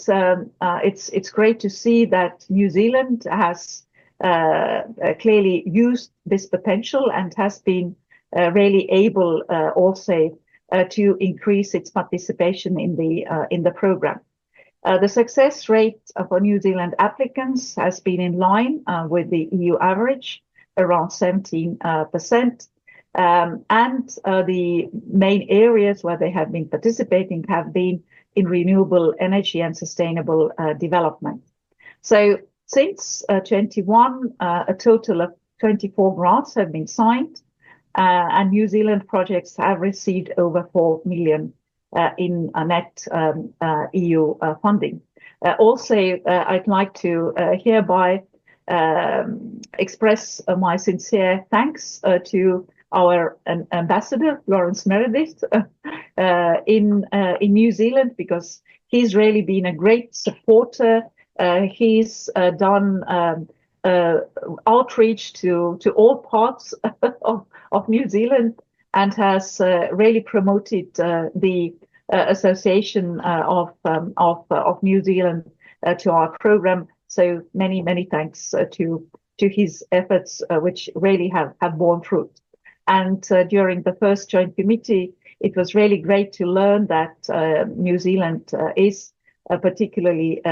Speaker 5: it's great to see that New Zealand has clearly used this potential and has been really able also to increase its participation in the program. The success rate for New Zealand applicants has been in line with the EU average, around 17%. And the main areas where they have been participating have been in renewable energy and sustainable development. So since 21, a total of 24 grants have been signed, and New Zealand projects have received over 4 million in net EU funding. Also, I'd like to hereby express my sincere thanks to our ambassador, Lawrence Meredith, in New Zealand, because he's really been a great supporter. He's done outreach to all parts of New Zealand and has really promoted the association of New Zealand to our program. So many thanks to his efforts, which really have borne fruit. And during the first joint committee, it was really great to learn that New Zealand is particularly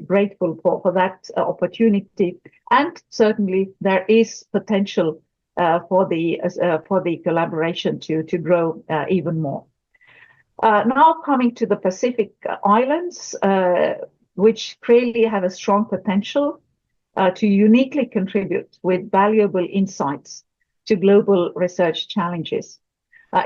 Speaker 5: grateful for that opportunity. And certainly there is potential for the collaboration to grow even more. Now coming to the Pacific Islands, which clearly have a strong potential to uniquely contribute with valuable insights to global research challenges,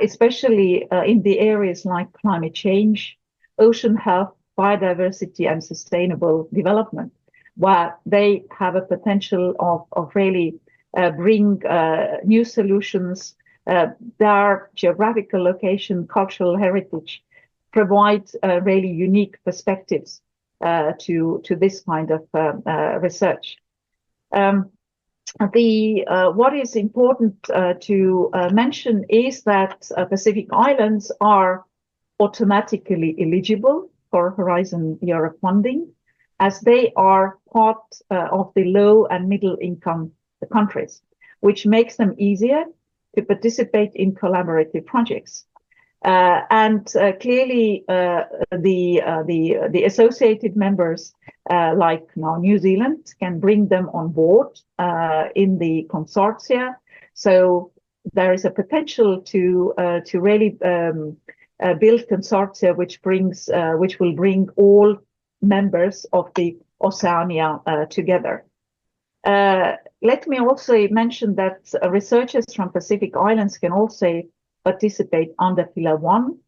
Speaker 5: especially in the areas like climate change, ocean health, biodiversity, and sustainable development, where they have a potential of really bring new solutions. Their geographical location, cultural heritage provide really unique perspectives to this kind of research. What is important to mention is that Pacific Islands are automatically eligible for Horizon Europe funding, as they are part of the low and middle income countries, which makes them easier to participate in collaborative projects. And clearly, the associated members, like now New Zealand, can bring them on board in the consortia. So there is a potential to really build consortia which will bring all members of the Oceania together. Let me also mention that researchers from Pacific Islands can also participate under Pillar 1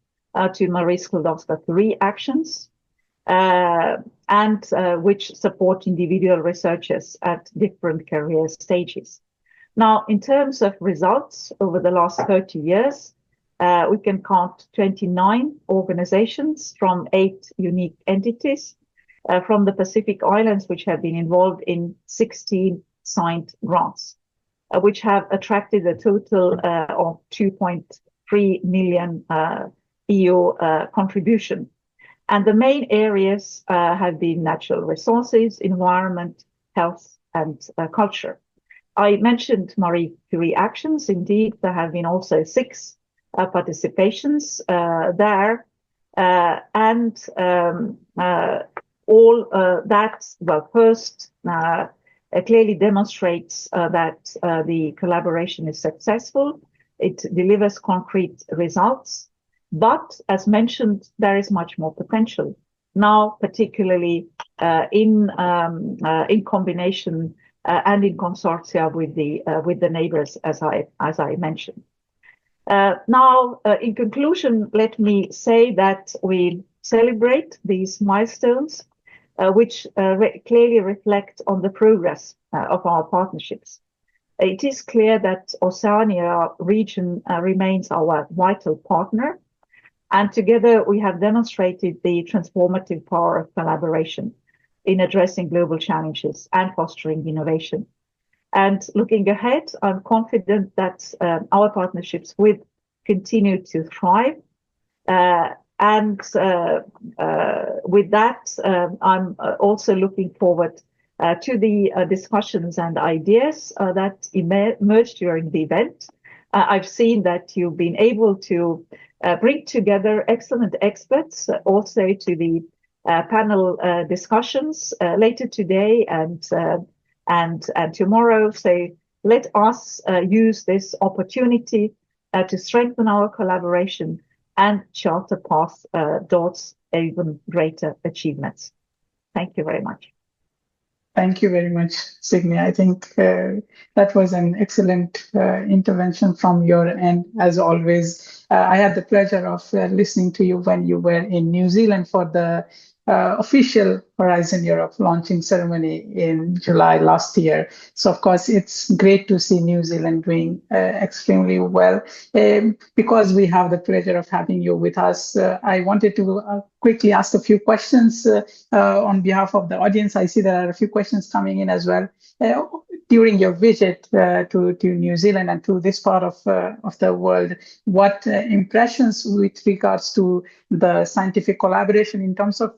Speaker 5: to Marie Skłodowska-Curie actions, and which support individual researchers at different career stages. Now, in terms of results over the last 30 years, we can count 29 organizations from 8 unique entities from the Pacific Islands, which have been involved in 16 signed grants, which have attracted a total of 2.3 million EU contribution. And the main areas have been natural resources, environment, health, and culture. I mentioned Marie Curie actions. Indeed, there have been also 6 participations there. and all that, well, first clearly demonstrates that the collaboration is successful. It delivers concrete results, but as mentioned, there is much more potential now, particularly in combination and in consortia with the neighbors, as I mentioned. Now, in conclusion, let me say that we celebrate these milestones, which clearly reflect on the progress of our partnerships. It is clear that Oceania region remains our vital partner, and together we have demonstrated the transformative power of collaboration in addressing global challenges and fostering innovation. And looking ahead, I'm confident that our partnerships will continue to thrive. And with that, I'm also looking forward to the discussions and ideas that emerged during the event. I've seen that you've been able to bring together excellent experts also to the panel discussions later today and tomorrow. So let us use this opportunity to strengthen our collaboration and chart a path towards even greater achievements. Thank you very much.
Speaker 1: Thank you very much, Signe. I think that was an excellent intervention from your end, as always. I had the pleasure of listening to you when you were in New Zealand for the official Horizon Europe launching ceremony in July last year. So, of course, it's great to see New Zealand doing extremely well. Because we have the pleasure of having you with us, I wanted to quickly ask a few questions on behalf of the audience. I see there are a few questions coming in as well. During your visit to New Zealand and to this part of the world, what impressions with regards to the scientific collaboration in terms of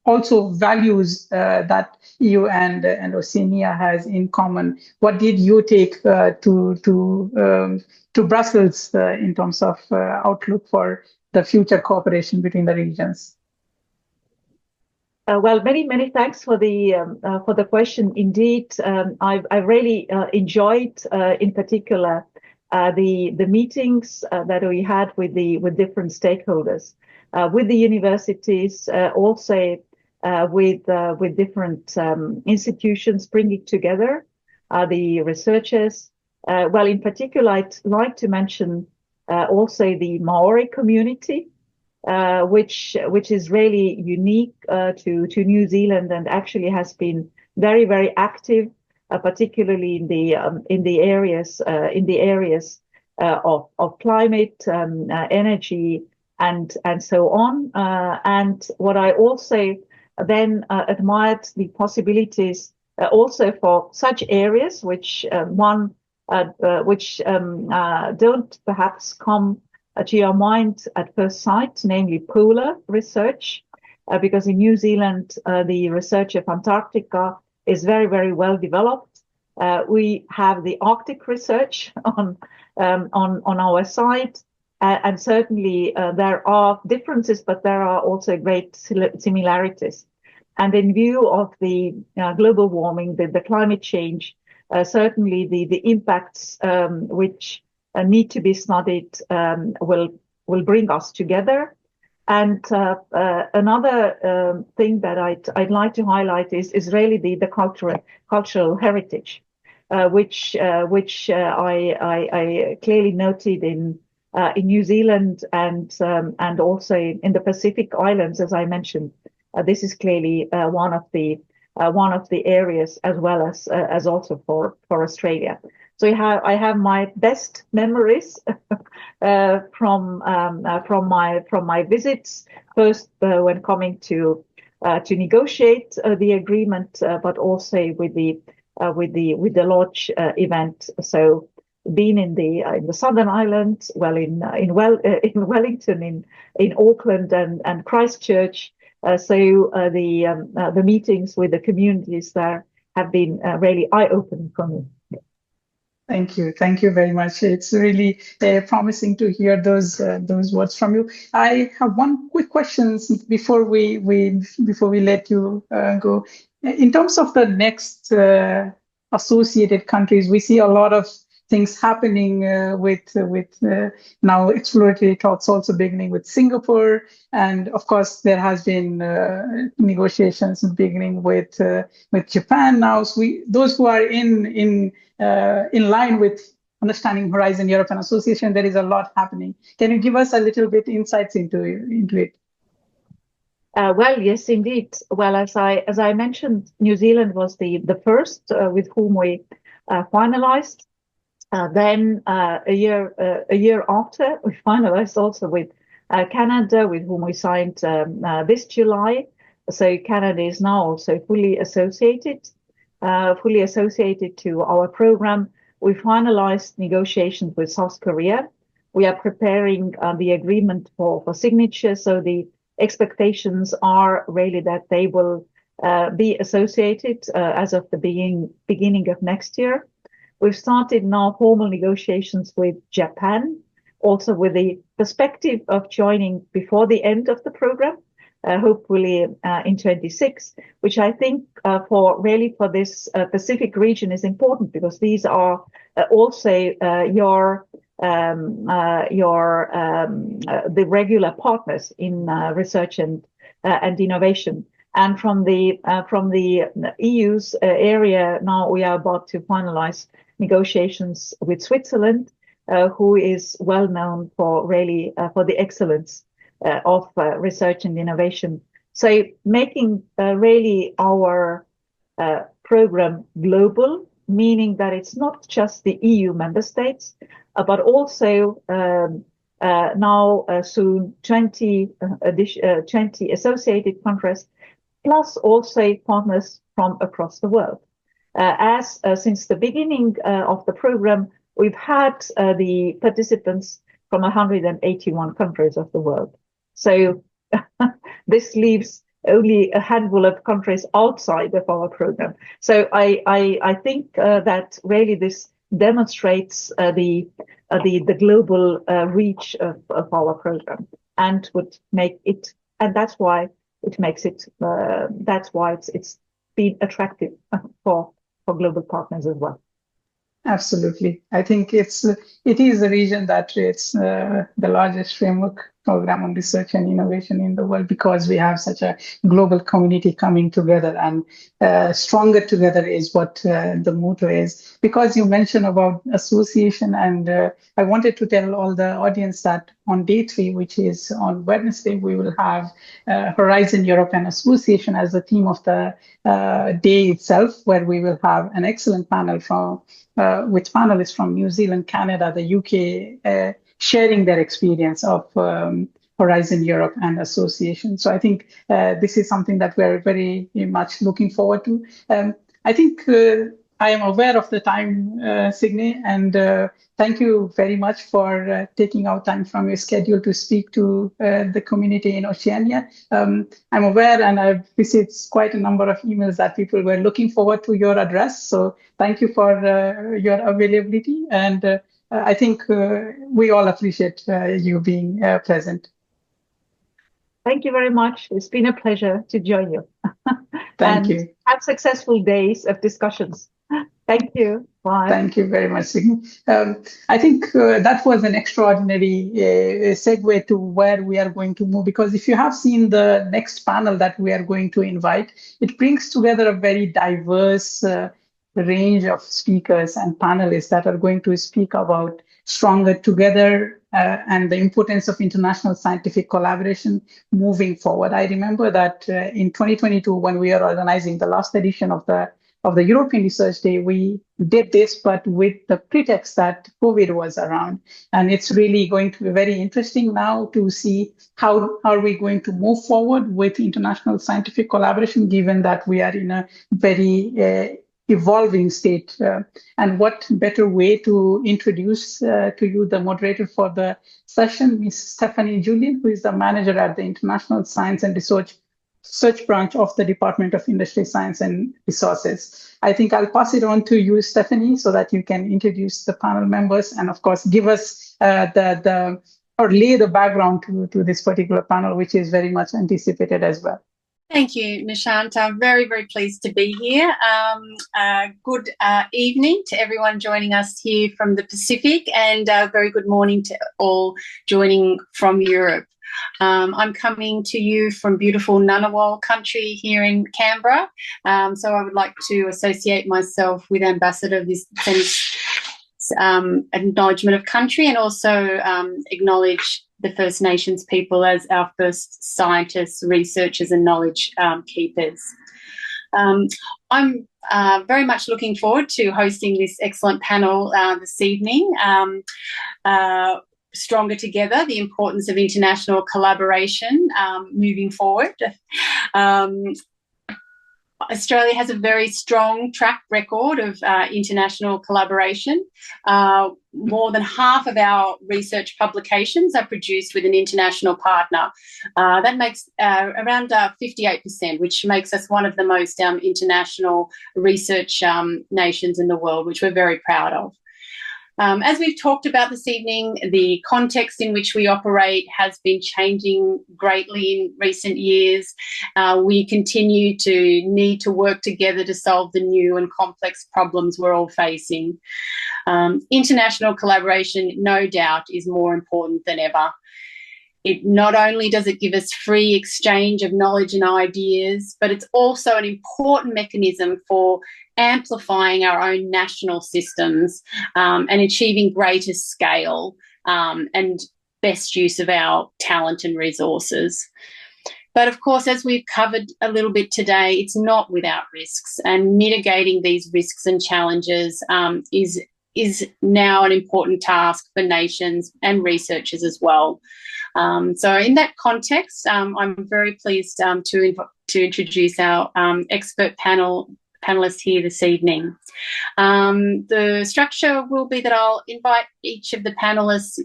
Speaker 1: also values that EU and Oceania has in common? What did you take to Brussels in terms of outlook for the future cooperation between the regions?
Speaker 5: Well, many thanks for the question. Indeed, I really enjoyed, in particular, the meetings that we had with different stakeholders, with the universities, also with different institutions, bringing together the researchers. Well, in particular, I'd like to mention also the Maori community, which is really unique to New Zealand and actually has been very active, particularly in the areas of climate, energy, and so on. And what I also then admired the possibilities also for such areas which don't perhaps come to your mind at first sight, namely polar research, because in New Zealand the research of Antarctica is very well developed. We have the Arctic research on our side, and certainly there are differences, but there are also great similarities. And in view of the global warming, the climate change, certainly the impacts which need to be studied will bring us together. And another thing that I'd like to highlight is really the cultural heritage, which I clearly noted in New Zealand and also in the Pacific Islands, as I mentioned. This is clearly one of the areas, as well as also for Australia. So I have my best memories from my visits. First, when coming to negotiate the agreement, but also with the Lodge event. So, being in the Southern Islands, well in Wellington, in Auckland and Christchurch. So the meetings with the communities there have been really eye-opening for me.
Speaker 1: Thank you very much. It's really promising to hear those words from you. I have one quick question before we let you go. In terms of the next associated countries, we see a lot of things happening with now exploratory talks also beginning with Singapore, and of course there has been negotiations beginning with Japan now. So those who are in line with understanding Horizon European Association, there is a lot happening. Can you give us a little bit insights into it?
Speaker 5: Well, yes, indeed. Well, as I mentioned, New Zealand was the first with whom we finalized. Then a year after, we finalized also with Canada, with whom we signed this July. So Canada is now also fully associated to our program. We finalized negotiations with South Korea. We are preparing the agreement for signature. So the expectations are really that they will be associated as of the beginning of next year. We've started now formal negotiations with Japan, also with the perspective of joining before the end of the program, hopefully in 26, which I think for this Pacific region is important, because these are also the regular partners in research and innovation. And from the EU's area, now we are about to finalize negotiations with Switzerland, who is well known for the excellence of research and innovation. So making really our program global, meaning that it's not just the EU member states, but also now soon 20 associated countries, plus also partners from across the world. Since the beginning of the program, we've had the participants from 181 countries of the world. So this leaves only a handful of countries outside of our program. So I think that really this demonstrates the global reach of our program, and would make it, and that's why it makes it. That's why it's been attractive for global partners as well.
Speaker 1: Absolutely, I think it is a region that it's the largest framework program on research and innovation in the world, because we have such a global community coming together, and stronger together is what the motto is. Because you mentioned about association, and I wanted to tell all the audience that on day 3, which is on Wednesday, we will have Horizon European Association as the theme of the day itself, where we will have an excellent panel with panelists from New Zealand, Canada, the UK, sharing their experience of Horizon Europe and Association. So I think this is something that we're very much looking forward to. I think I am aware of the time, Signe, and thank you very much for taking out time from your schedule to speak to the community in Oceania. I'm aware, and I've received quite a number of emails that people were looking forward to your address. So thank you for your availability, and I think we all appreciate you being present.
Speaker 5: Thank you very much. It's been a pleasure to join you.
Speaker 1: Thank you.
Speaker 5: Have successful days of discussions. Thank you. Bye.
Speaker 1: Thank you very much, Signe. I think that was an extraordinary segue to where we are going to move, because if you have seen the next panel that we are going to invite, it brings together a very diverse range of speakers and panelists that are going to speak about stronger together and the importance of international scientific collaboration moving forward. I remember that in 2022, when we are organizing the last edition of the European Research Day, we did this, but with the pretext that COVID was around. And it's really going to be very interesting now to see how are we going to move forward with international scientific collaboration, given that we are in a very evolving state. And what better way to introduce to you the moderator for the session, Ms. Stephanie Julian, who is the manager at the International Science and Research research branch of the Department of Industry, Science and Resources. I think I'll pass it on to you, Stephanie, so that you can introduce the panel members and, of course, give us or lay the background to this particular panel, which is very much anticipated as well.
Speaker 6: Thank you, Nishant. I'm very, very pleased to be here. Good evening to everyone joining us here from the Pacific, and very good morning to all joining from Europe. I'm coming to you from beautiful Ngunnawal country here in Canberra. So I would like to associate myself with Ambassador Visentin's acknowledgement of country, and also acknowledge the First Nations people as our first scientists, researchers and knowledge keepers. I'm very much looking forward to hosting this excellent panel this evening. Stronger Together, the importance of international collaboration moving forward. Australia has a very strong track record of international collaboration. More than half of our research publications are produced with an international partner. That makes around 58%, which makes us one of the most international research nations in the world, which we're very proud of. As we've talked about this evening, the context in which we operate has been changing greatly in recent years. We continue to need to work together to solve the new and complex problems we're all facing. International collaboration, no doubt, is more important than ever. It not only does it give us free exchange of knowledge and ideas, but it's also an important mechanism for amplifying our own national systems and achieving greater scale and best use of our talent and resources. But of course, as we've covered a little bit today, it's not without risks, and mitigating these risks and challenges is now an important task for nations and researchers as well. So in that context, I'm very pleased to introduce our expert panelists here this evening. The structure will be that I'll invite each of the panelists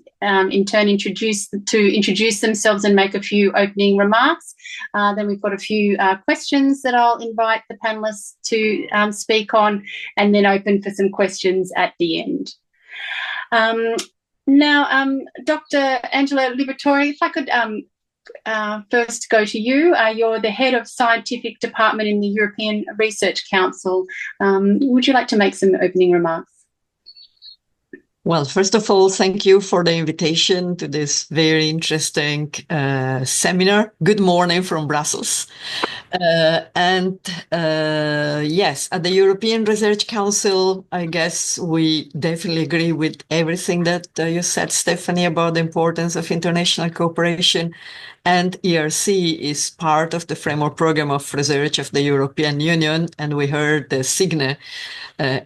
Speaker 6: in turn to introduce themselves and make a few opening remarks. Then we've got a few questions that I'll invite the panelists to speak on, and then open for some questions at the end. Now, Dr. Angela Liberatore, if I could first go to you. You're the head of scientific department in the European Research Council. Would you like to make some opening remarks?
Speaker 7: Well, first of all, thank you for the invitation to this very interesting seminar. Good morning from Brussels. Yes, at the European Research Council, I guess we definitely agree with everything that you said, Stephanie, about the importance of international cooperation. And ERC is part of the framework program of research of the European Union. And we heard Signe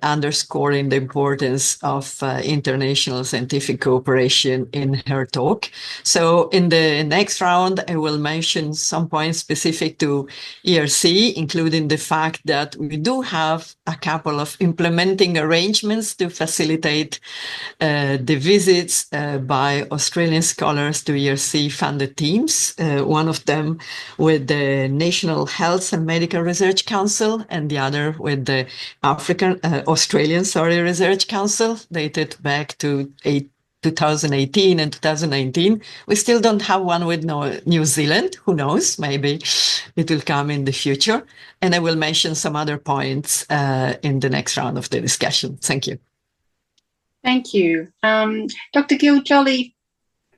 Speaker 7: underscoring the importance of international scientific cooperation in her talk. So in the next round, I will mention some points specific to ERC, including the fact that we do have a couple of implementing arrangements to facilitate the visits by Australian scholars to ERC-funded teams. One of them with the National Health and Medical Research Council, and the other with the Australian Research Council, dated back to 2018 and 2019. We still don't have one with New Zealand. Who knows? Maybe it will come in the future. And I will mention some other points in the next round of the discussion. Thank you.
Speaker 6: Thank you. Dr. Gil-Jolly,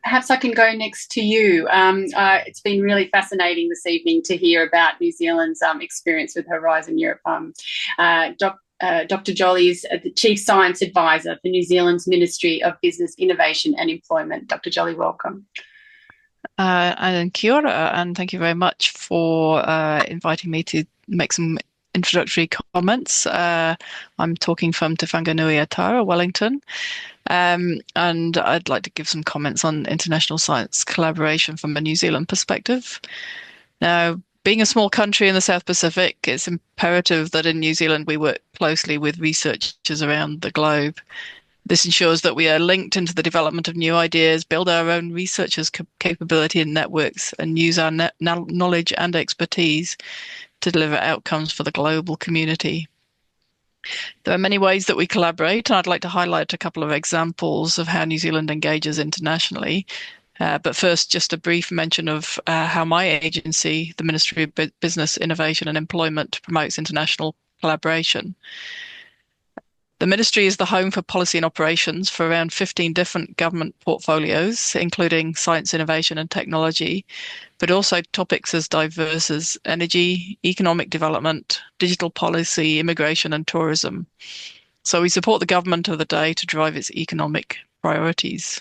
Speaker 6: perhaps I can go next to you. It's been really fascinating this evening to hear about New Zealand's experience with Horizon Europe. Dr. Jolly is the Chief Science Advisor for New Zealand's Ministry of Business, Innovation and Employment. Dr. Jolly, welcome.
Speaker 8: And kia ora, and thank you very much for inviting me to make some introductory comments. I'm talking from Te Whanganui-a-Tara, Wellington, and I'd like to give some comments on international science collaboration from a New Zealand perspective. Now, being a small country in the South Pacific, it's imperative that in New Zealand we work closely with researchers around the globe. This ensures that we are linked into the development of new ideas, build our own researchers' capability and networks, and use our knowledge and expertise to deliver outcomes for the global community. There are many ways that we collaborate, and I'd like to highlight a couple of examples of how New Zealand engages internationally. But first, just a brief mention of how my agency, the Ministry of Business, Innovation and Employment, promotes international collaboration. The Ministry is the home for policy and operations for around 15 different government portfolios, including science, innovation and technology, but also topics as diverse as energy, economic development, digital policy, immigration and tourism. So we support the government of the day to drive its economic priorities.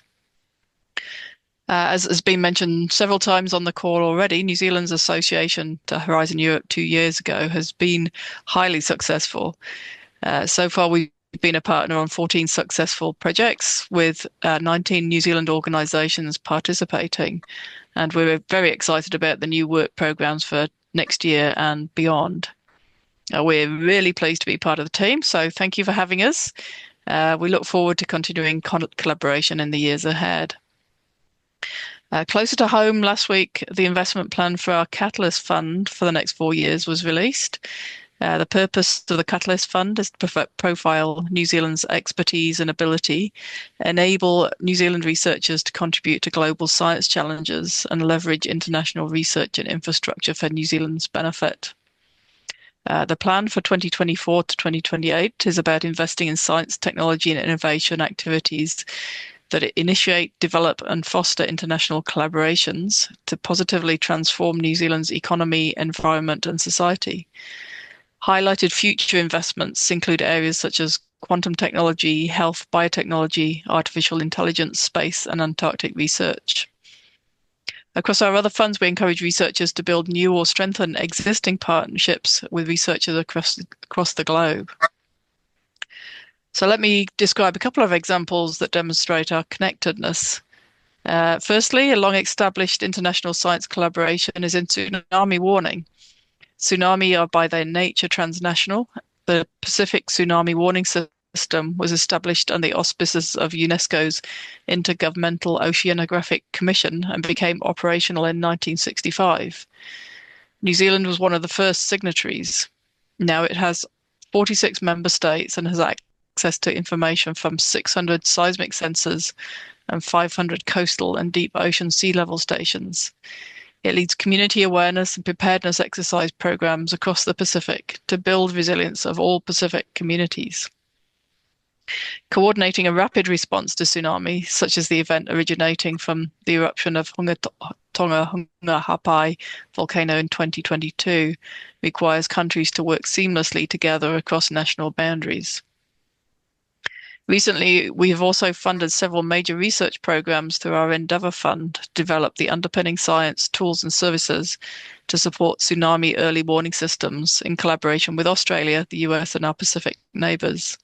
Speaker 8: As has been mentioned several times on the call already, New Zealand's association to Horizon Europe 2 years ago has been highly successful. So far, we've been a partner on 14 successful projects with 19 New Zealand organisations participating. And we're very excited about the new work programmes for next year and beyond. We're really pleased to be part of the team, so thank you for having us. We look forward to continuing collaboration in the years ahead. Closer to home, last week, the investment plan for our Catalyst Fund for the next 4 years was released. The purpose of the Catalyst Fund is to profile New Zealand's expertise and ability, enable New Zealand researchers to contribute to global science challenges, and leverage international research and infrastructure for New Zealand's benefit. The plan for 2024 to 2028 is about investing in science, technology, and innovation activities that initiate, develop, and foster international collaborations to positively transform New Zealand's economy, environment, and society. Highlighted future investments include areas such as quantum technology, health, biotechnology, artificial intelligence, space, and Antarctic research. Across our other funds, we encourage researchers to build new or strengthen existing partnerships with researchers across the globe. So let me describe a couple of examples that demonstrate our connectedness. Firstly, a long-established international science collaboration is in tsunami warning. Tsunami are by their nature transnational. The Pacific Tsunami Warning System was established under the auspices of UNESCO's Intergovernmental Oceanographic Commission and became operational in 1965. New Zealand was one of the first signatories. Now it has 46 member states and has access to information from 600 seismic sensors and 500 coastal and deep ocean sea level stations. It leads community awareness and preparedness exercise programs across the Pacific to build resilience of all Pacific communities. Coordinating a rapid response to tsunami, such as the event originating from the eruption of Tonga Hapai volcano in 2022, requires countries to work seamlessly together across national boundaries. Recently, we have also funded several major research programs through our Endeavour Fund to develop the underpinning science, tools and services to support tsunami early warning systems in collaboration with Australia, the US and our Pacific neighbours.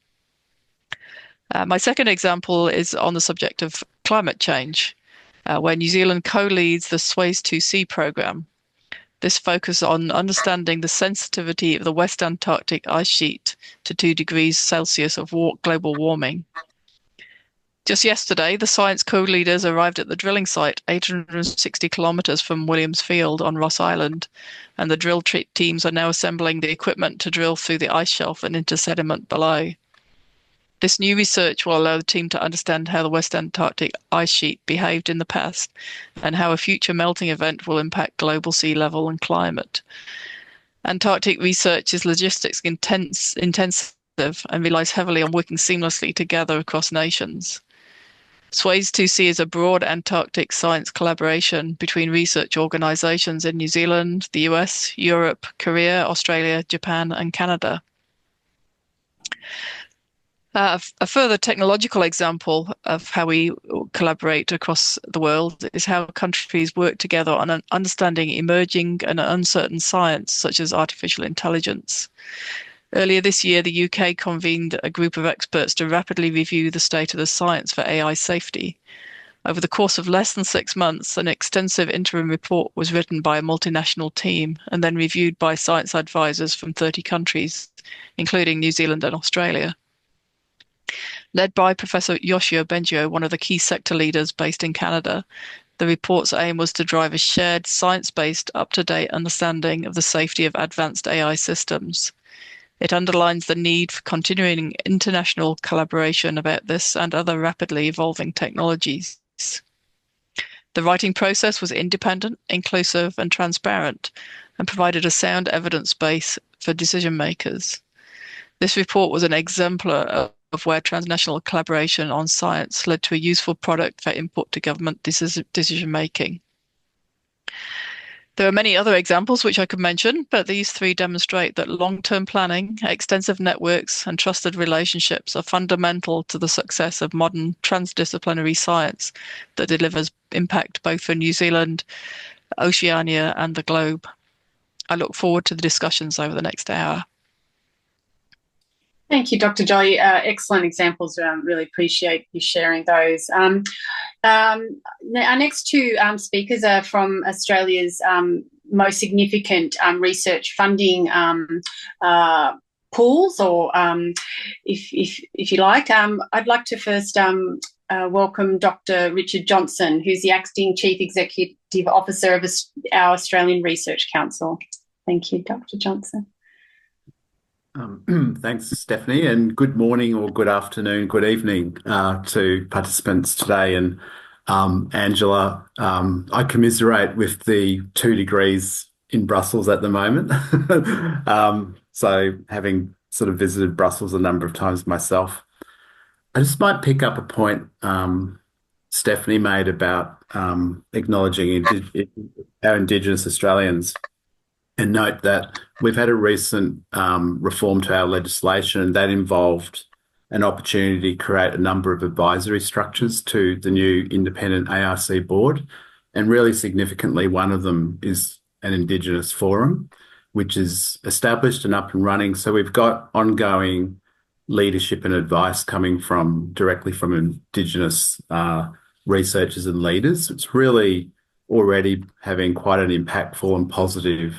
Speaker 8: My second example is on the subject of climate change, where New Zealand co-leads the SWAYS 2C programme. This focuses on understanding the sensitivity of the West Antarctic ice sheet to 2 degrees Celsius of global warming. Just yesterday, the science co-leaders arrived at the drilling site 860 kilometres from Williams Field on Ross Island, and the drill teams are now assembling the equipment to drill through the ice shelf and into sediment below. This new research will allow the team to understand how the West Antarctic ice sheet behaved in the past and how a future melting event will impact global sea level and climate. Antarctic research is logistics intensive and relies heavily on working seamlessly together across nations. SWAYS 2C is a broad Antarctic science collaboration between research organisations in New Zealand, the US, Europe, Korea, Australia, Japan and Canada. A further technological example of how we collaborate across the world is how countries work together on understanding emerging and uncertain science, such as artificial intelligence. Earlier this year, the UK convened a group of experts to rapidly review the state of the science for AI safety. Over the course of less than 6 months, an extensive interim report was written by a multinational team and then reviewed by science advisors from 30 countries, including New Zealand and Australia. Led by Professor Yoshio Bengio, one of the key sector leaders based in Canada, the report's aim was to drive a shared science-based, up-to-date understanding of the safety of advanced AI systems. It underlines the need for continuing international collaboration about this and other rapidly evolving technologies. The writing process was independent, inclusive, and transparent, and provided a sound evidence base for decision makers. This report was an exemplar of where transnational collaboration on science led to a useful product for input to government decision making. There are many other examples which I could mention, but these three demonstrate that long-term planning, extensive networks, and trusted relationships are fundamental to the success of modern transdisciplinary science that delivers impact both for New Zealand, Oceania, and the globe. I look forward to the discussions over the next hour.
Speaker 6: Thank you, Dr. Jolly. Excellent examples. Really appreciate you sharing those. Our next two speakers are from Australia's most significant research funding pools, or if you like. I'd like to first welcome Dr. Richard Johnson, who's the Acting Chief Executive Officer of our Australian Research Council. Thank you, Dr. Johnson.
Speaker 9: Thanks, Stephanie, and good morning or good afternoon, good evening to participants today. And Angela, I commiserate with the 2 degrees in Brussels at the moment. So having sort of visited Brussels a number of times myself, I just might pick up a point Stephanie made about acknowledging our Indigenous Australians, and note that we've had a recent reform to our legislation, and that involved an opportunity to create a number of advisory structures to the new independent ARC board. And really significantly, one of them is an Indigenous forum, which is established and up and running. So we've got ongoing leadership and advice coming directly from Indigenous researchers and leaders. It's really already having quite an impactful and positive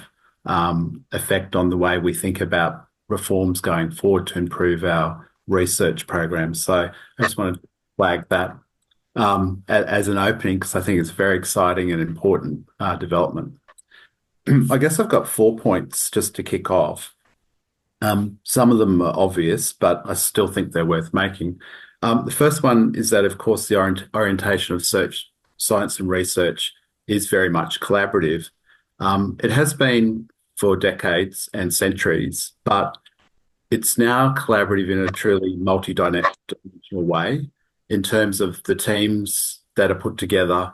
Speaker 9: effect on the way we think about reforms going forward to improve our research programs. So I just want to flag that as an opening, because I think it's a very exciting and important development. I guess I've got 4 points just to kick off. Some of them are obvious, but I still think they're worth making. The first one is that, of course, the orientation of science and research is very much collaborative. It has been for decades and centuries, but it's now collaborative in a truly multi-dimensional way in terms of the teams that are put together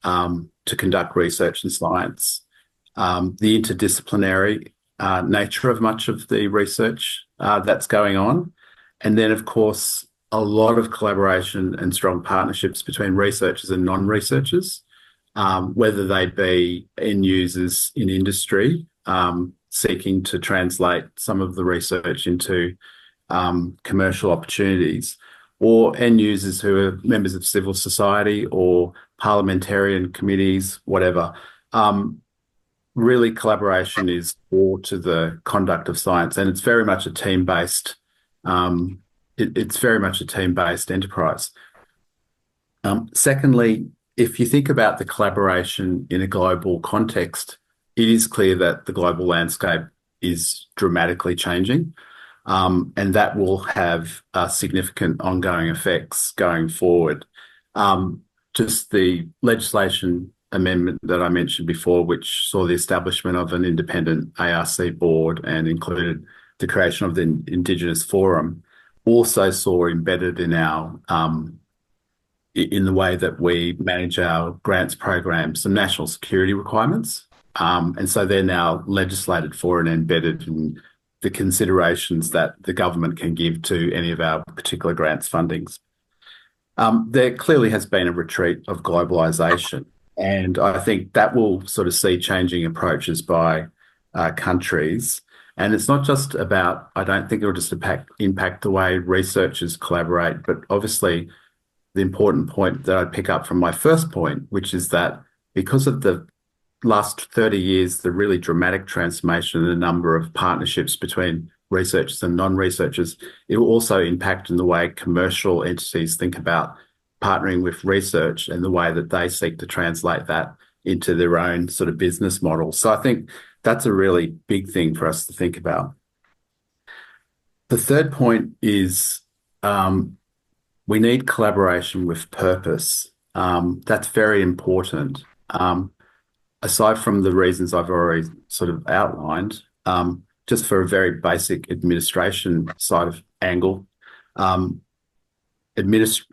Speaker 9: to conduct research and science, the interdisciplinary nature of much of the research that's going on, and then, of course, a lot of collaboration and strong partnerships between researchers and non-researchers, whether they be end users in industry, seeking to translate some of the research into commercial opportunities, or end users who are members of civil society or parliamentarian committees, whatever. Really, collaboration is core to the conduct of science, and it's very much a team-based. It's very much a team-based enterprise. Secondly, if you think about the collaboration in a global context, it is clear that the global landscape is dramatically changing, and that will have significant ongoing effects going forward. Just the legislation amendment that I mentioned before, which saw the establishment of an independent ARC board and included the creation of the Indigenous Forum, also saw embedded in our in the way that we manage our grants programs some national security requirements. And so they're now legislated for and embedded in the considerations that the government can give to any of our particular grants fundings. There clearly has been a retreat of globalisation, and I think that will sort of see changing approaches by countries. And it's not just about, I don't think it'll just impact the way researchers collaborate, but obviously the important point that I pick up from my first point, which is that because of the last 30 years, the really dramatic transformation in the number of partnerships between researchers and non-researchers, it will also impact in the way commercial entities think about partnering with research and the way that they seek to translate that into their own sort of business model. So I think that's a really big thing for us to think about. The third point is we need collaboration with purpose. That's very important. Aside from the reasons I've already sort of outlined, just for a very basic administration side of angle, there's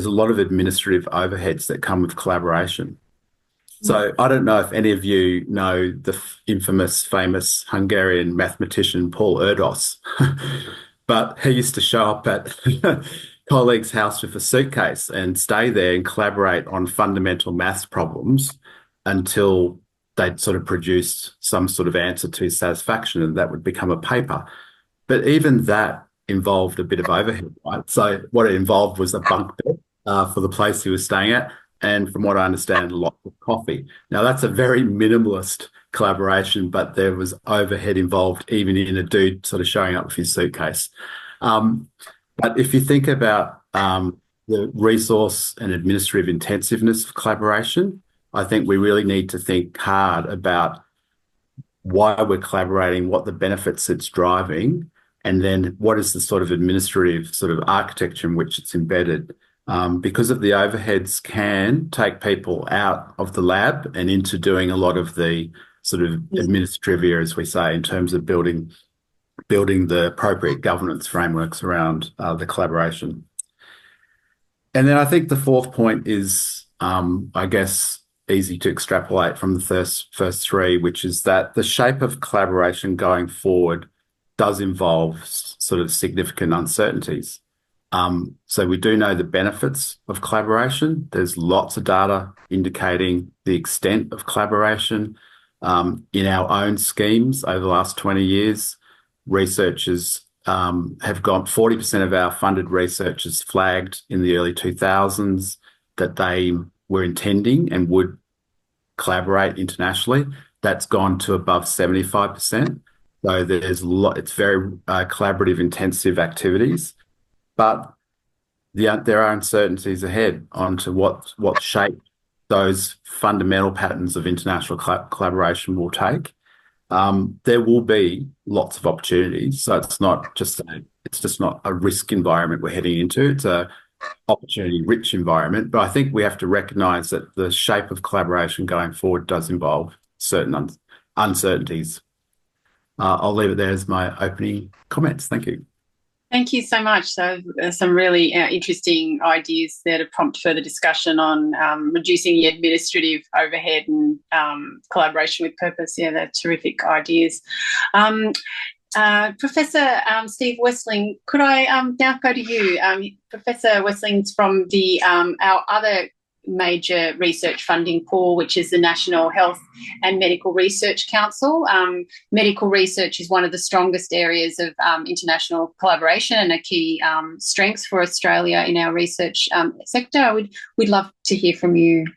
Speaker 9: a lot of administrative overheads that come with collaboration. So I don't know if any of you know the famous Hungarian mathematician Paul Erdos, but he used to show up at colleagues' house with a suitcase and stay there and collaborate on fundamental maths problems until they'd sort of produced some sort of answer to his satisfaction, and that would become a paper. But even that involved a bit of overhead, right? So what it involved was a bunk bed for the place he was staying at, and from what I understand, lots of coffee. Now, that's a very minimalist collaboration, but there was overhead involved even in a dude sort of showing up with his suitcase. But if you think about the resource and administrative intensiveness of collaboration, I think we really need to think hard about why we're collaborating, what the benefits it's driving, and then what is the sort of administrative sort of architecture in which it's embedded. Because of the overheads can take people out of the lab and into doing a lot of the sort of administrivia, as we say, in terms of building the appropriate governance frameworks around the collaboration. And then I think the fourth point is, I guess, easy to extrapolate from the first three, which is that the shape of collaboration going forward does involve sort of significant uncertainties. So we do know the benefits of collaboration. There's lots of data indicating the extent of collaboration. In our own schemes over the last 20 years, researchers have got 40% of our funded researchers flagged in the early 2000s that they were intending and would collaborate internationally. That's gone to above 75%. So there's it's very collaborative, intensive activities. But there are uncertainties ahead onto what shape those fundamental patterns of international collaboration will take. There will be lots of opportunities, so it's just not a risk environment we're heading into. It's a opportunity-rich environment. But I think we have to recognise that the shape of collaboration going forward does involve certain uncertainties. I'll leave it there as my opening comments. Thank you.
Speaker 6: Thank you so much. So some really interesting ideas there to prompt further discussion on reducing the administrative overhead and collaboration with purpose. Yeah, they're terrific ideas. Professor Steve Westling, could I now go to you? Professor Westling's from our other major research funding pool, which is the National Health and Medical Research Council. Medical research is one of the strongest areas of international collaboration and a key strength for Australia in our research sector. We'd love to hear from you.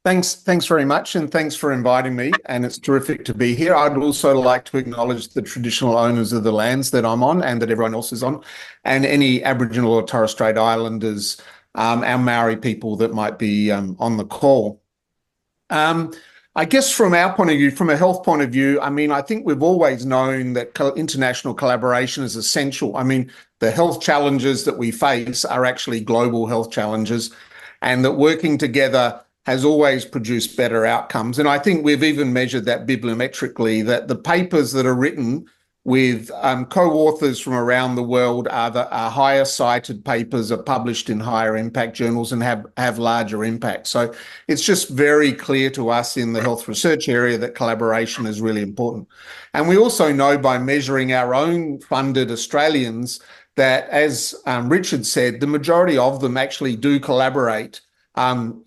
Speaker 10: Thanks very much, and thanks for inviting me, and it's terrific to be here. I'd also like to acknowledge the traditional owners of the lands that I'm on and that everyone else is on, and any Aboriginal or Torres Strait Islanders, our Maori people that might be on the call. I guess from our point of view, from a health point of view, I mean, I think we've always known that international collaboration is essential. I mean, the health challenges that we face are actually global health challenges, and that working together has always produced better outcomes. And I think we've even measured that bibliometrically, that the papers that are written with co-authors from around the world are higher cited papers, are published in higher impact journals and have larger impact. So it's just very clear to us in the health research area that collaboration is really important. And we also know by measuring our own funded Australians that, as Richard said, the majority of them actually do collaborate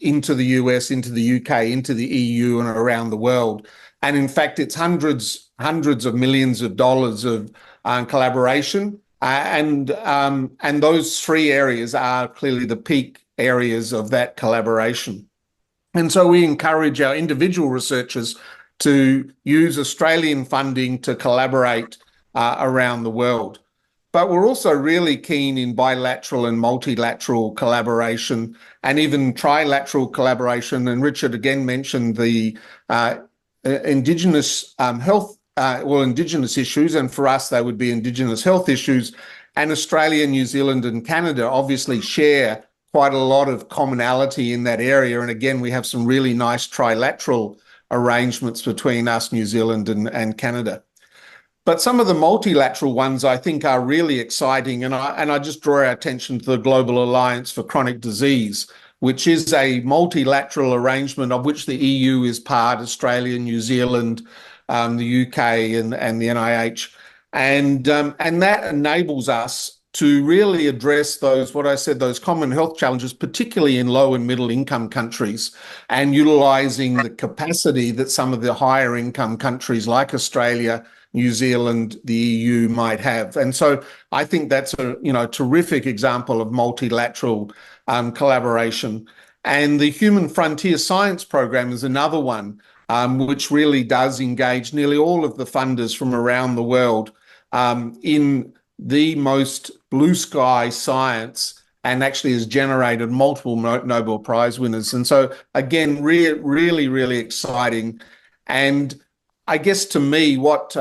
Speaker 10: into the US, into the UK, into the EU and around the world. And in fact, it's hundreds of millions of dollars of collaboration. And those three areas are clearly the peak areas of that collaboration. And so we encourage our individual researchers to use Australian funding to collaborate around the world. But we're also really keen in bilateral and multilateral collaboration and even trilateral collaboration. And Richard again mentioned the Indigenous Indigenous issues, and for us they would be Indigenous health issues. And Australia, New Zealand and Canada obviously share quite a lot of commonality in that area. And again, we have some really nice trilateral arrangements between us, New Zealand and Canada. But some of the multilateral ones I think are really exciting, and I just draw our attention to the Global Alliance for Chronic Disease, which is a multilateral arrangement of which the EU is part, Australia, New Zealand, the UK and the NIH. And that enables us to really address those common health challenges, particularly in low and middle income countries, and utilising the capacity that some of the higher income countries like Australia, New Zealand, the EU might have. And so I think that's a terrific example of multilateral collaboration. And the Human Frontier Science Program is another one, which really does engage nearly all of the funders from around the world in the most blue sky science, and actually has generated multiple Nobel Prize winners. And so again, really, really exciting. And I guess to me, what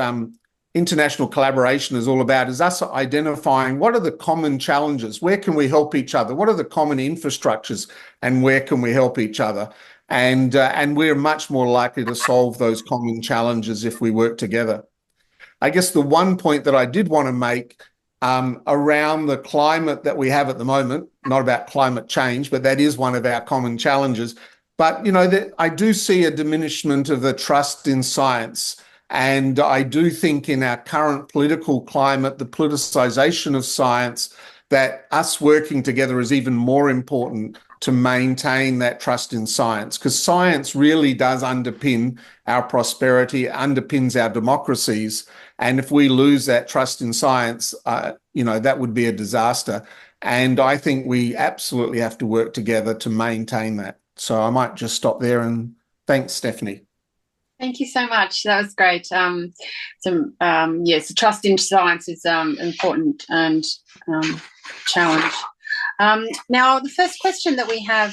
Speaker 10: international collaboration is all about is us identifying what are the common challenges, where can we help each other, what are the common infrastructures, and where can we help each other. And we're much more likely to solve those common challenges if we work together. I guess the one point that I did want to make around the climate that we have at the moment, not about climate change, but that is one of our common challenges. But, I do see a diminishment of the trust in science. And I do think in our current political climate, the politicization of science, that us working together is even more important to maintain that trust in science, because science really does underpin our prosperity, underpins our democracies. And if we lose that trust in science, that would be a disaster. And I think we absolutely have to work together to maintain that. So I might just stop there, and thanks, Stephanie.
Speaker 6: Thank you so much. That was great. Yes, trust in science is important and challenge. Now, the first question that we have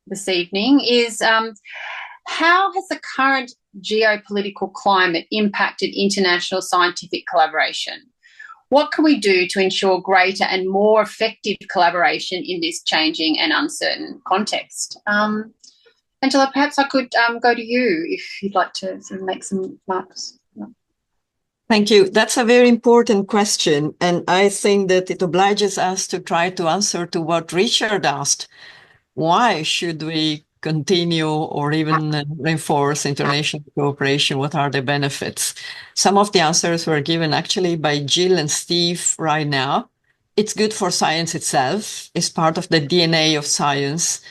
Speaker 6: this evening is, how has the current geopolitical climate impacted international scientific collaboration? What can we do to ensure greater and more effective collaboration in this changing and uncertain context? Angela, perhaps I could go to you if you'd like to sort of make some remarks.
Speaker 7: Thank you. That's a very important question. And I think that it obliges us to try to answer to what Richard asked. Why should we continue or even reinforce international cooperation? What are the benefits? Some of the answers were given actually by Jill and Steve right now. It's good for science itself. It's part of the DNA of science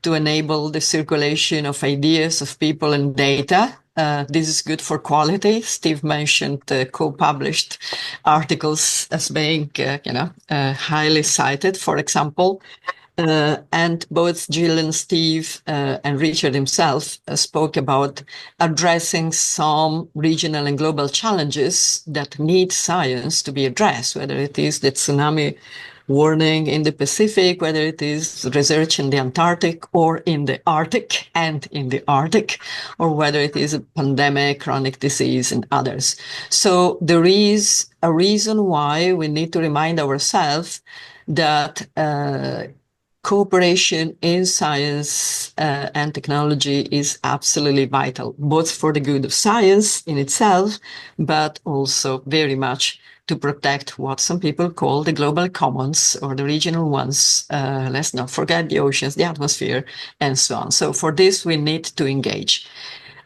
Speaker 7: to enable the circulation of ideas, of people and data. This is good for quality. Steve mentioned co-published articles as being, highly cited, for example. And both Jill and Steve and Richard himself spoke about addressing some regional and global challenges that need science to be addressed, whether it is the tsunami warning in the Pacific, whether it is research in the Antarctic or in the Arctic and in the Arctic, or whether it is a pandemic, chronic disease, and others. So there is a reason why we need to remind ourselves that cooperation in science and technology is absolutely vital, both for the good of science in itself, but also very much to protect what some people call the global commons or the regional ones. Let's not forget the oceans, the atmosphere, and so on. So for this, we need to engage.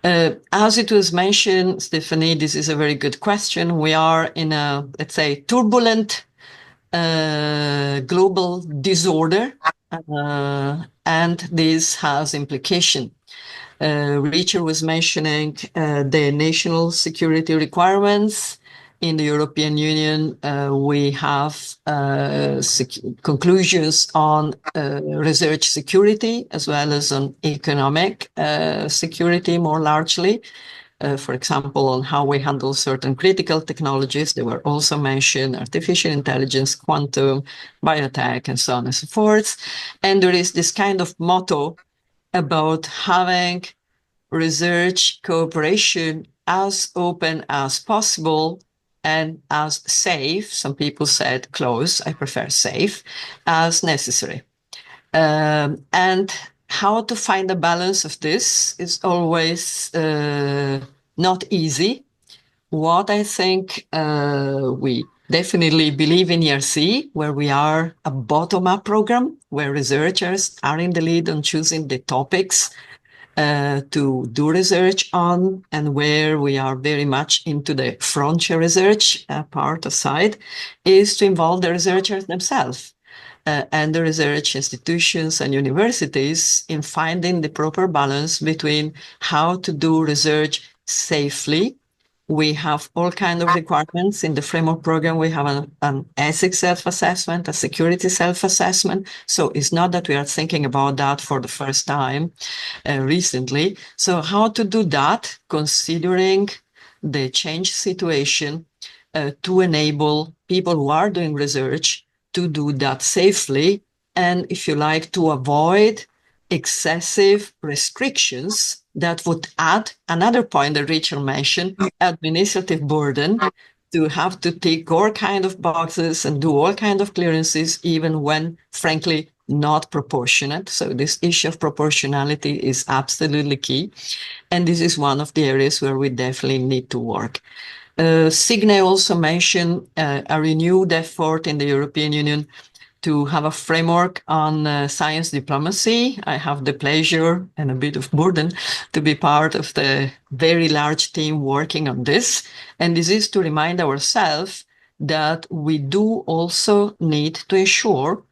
Speaker 7: As it was mentioned, Stephanie, this is a very good question. We are in a, let's say, turbulent global disorder, and this has implication. Richard was mentioning the national security requirements. In the European Union, we have conclusions on research security as well as on economic security more largely. for example, on how we handle certain critical technologies. They were also mentioned: artificial intelligence, quantum, biotech, and so on and so forth. And there is this kind of motto about having research cooperation as open as possible and as safe, some people said close, I prefer safe, as necessary. And how to find a balance of this is always not easy. What I think we definitely believe in ERC, where we are a bottom-up program, where researchers are in the lead on choosing the topics to do research on, and where we are very much into the frontier research part of side, is to involve the researchers themselves and the research institutions and universities in finding the proper balance between how to do research safely. We have all kinds of requirements in the framework program. We have an ethics self-assessment, a security self-assessment. So it's not that we are thinking about that for the first time recently. So how to do that, considering the change situation, to enable people who are doing research to do that safely, and, if you like, to avoid excessive restrictions that would add another point that Rachel mentioned: administrative burden, to have to tick all kind of boxes and do all kind of clearances, even when, frankly, not proportionate. So this issue of proportionality is absolutely key. And this is one of the areas where we definitely need to work. Signe also mentioned a renewed effort in the European Union to have a framework on science diplomacy. I have the pleasure and a bit of burden to be part of the very large team working on this. And this is to remind ourselves that we do also need to ensure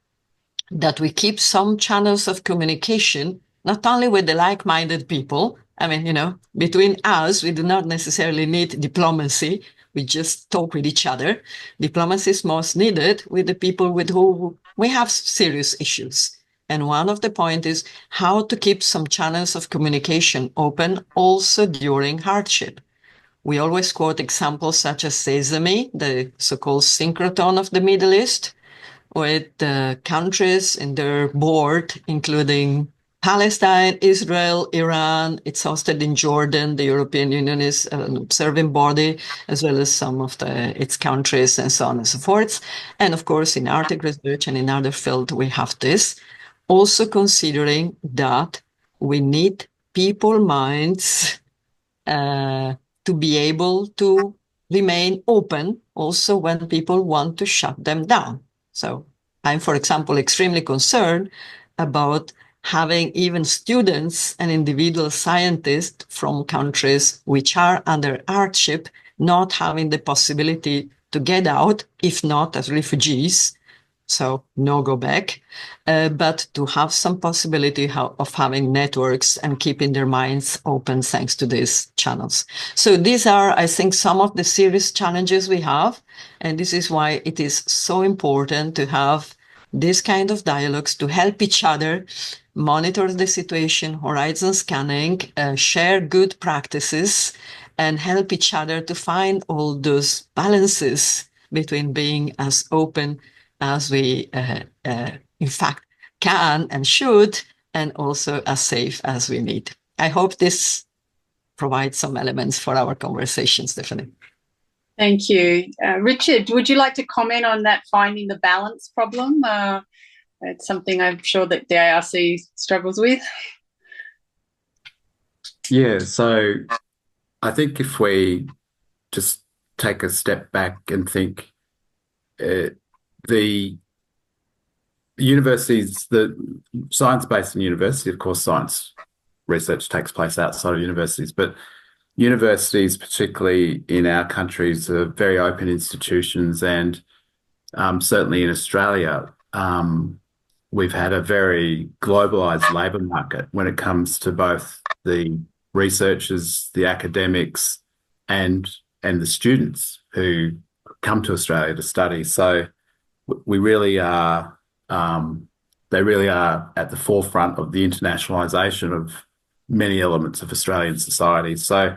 Speaker 7: that we keep some channels of communication, not only with the like-minded people. I mean, between us, we do not necessarily need diplomacy. We just talk with each other. Diplomacy is most needed with the people with whom we have serious issues. And one of the points is how to keep some channels of communication open also during hardship. We always quote examples such as Sesame, the so-called synchrotron of the Middle East, with countries in their board, including Palestine, Israel, Iran. It's hosted in Jordan. The European Union is an observing body, as well as some of its countries, and so on and so forth. And of course, in Arctic research and in other fields, we have this. Also considering that we need people minds to be able to remain open also when people want to shut them down. So I'm, for example, extremely concerned about having even students and individual scientists from countries which are under hardship not having the possibility to get out, if not as refugees, so no go back, but to have some possibility of having networks and keeping their minds open thanks to these channels. So these are, I think, some of the serious challenges we have, and this is why it is so important to have this kind of dialogues to help each other monitor the situation, horizon scanning, share good practices, and help each other to find all those balances between being as open as we, in fact, can and should, and also as safe as we need. I hope this provides some elements for our conversation, Stephanie.
Speaker 6: Thank you. Richard, would you like to comment on that finding the balance problem? It's something I'm sure that the ARC struggles with.
Speaker 9: Yeah, so I think if we just take a step back and think, the universities, the science-based in university, of course, science research takes place outside of universities, but universities, particularly in our countries, are very open institutions, and certainly in Australia, we've had a very globalised labour market when it comes to both the researchers, the academics, and the students who come to Australia to study. So we really are, they really are at the forefront of the internationalisation of many elements of Australian society. So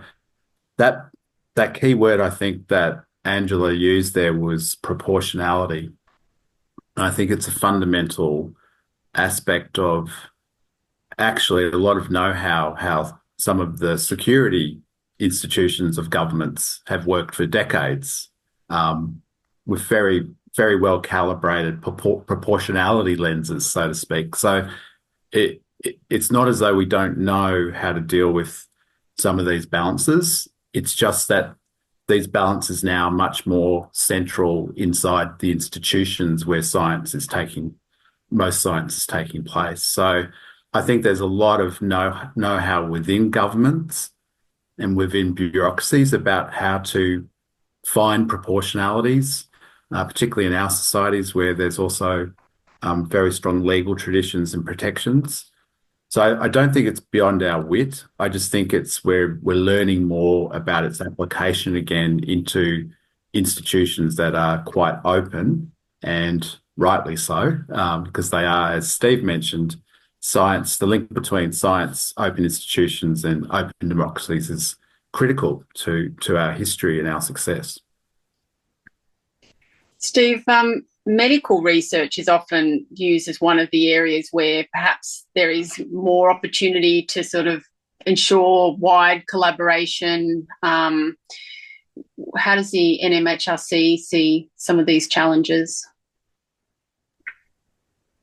Speaker 9: that key word I think that Angela used there was proportionality. And I think it's a fundamental aspect of actually a lot of know-how, how some of the security institutions of governments have worked for decades with very, very well calibrated proportionality lenses, so to speak. So it's not as though we don't know how to deal with some of these balances. It's just that these balances now are much more central inside the institutions where most science is taking place. So I think there's a lot of know-how within governments and within bureaucracies about how to find proportionalities, particularly in our societies where there's also very strong legal traditions and protections. So I don't think it's beyond our wit. I just think it's where we're learning more about its application again into institutions that are quite open, and rightly so, because they are, as Steve mentioned, science, the link between science, open institutions and open democracies is critical to our history and our success.
Speaker 6: Steve, medical research is often used as one of the areas where perhaps there is more opportunity to sort of ensure wide collaboration. How does the NMHRC see some of these challenges?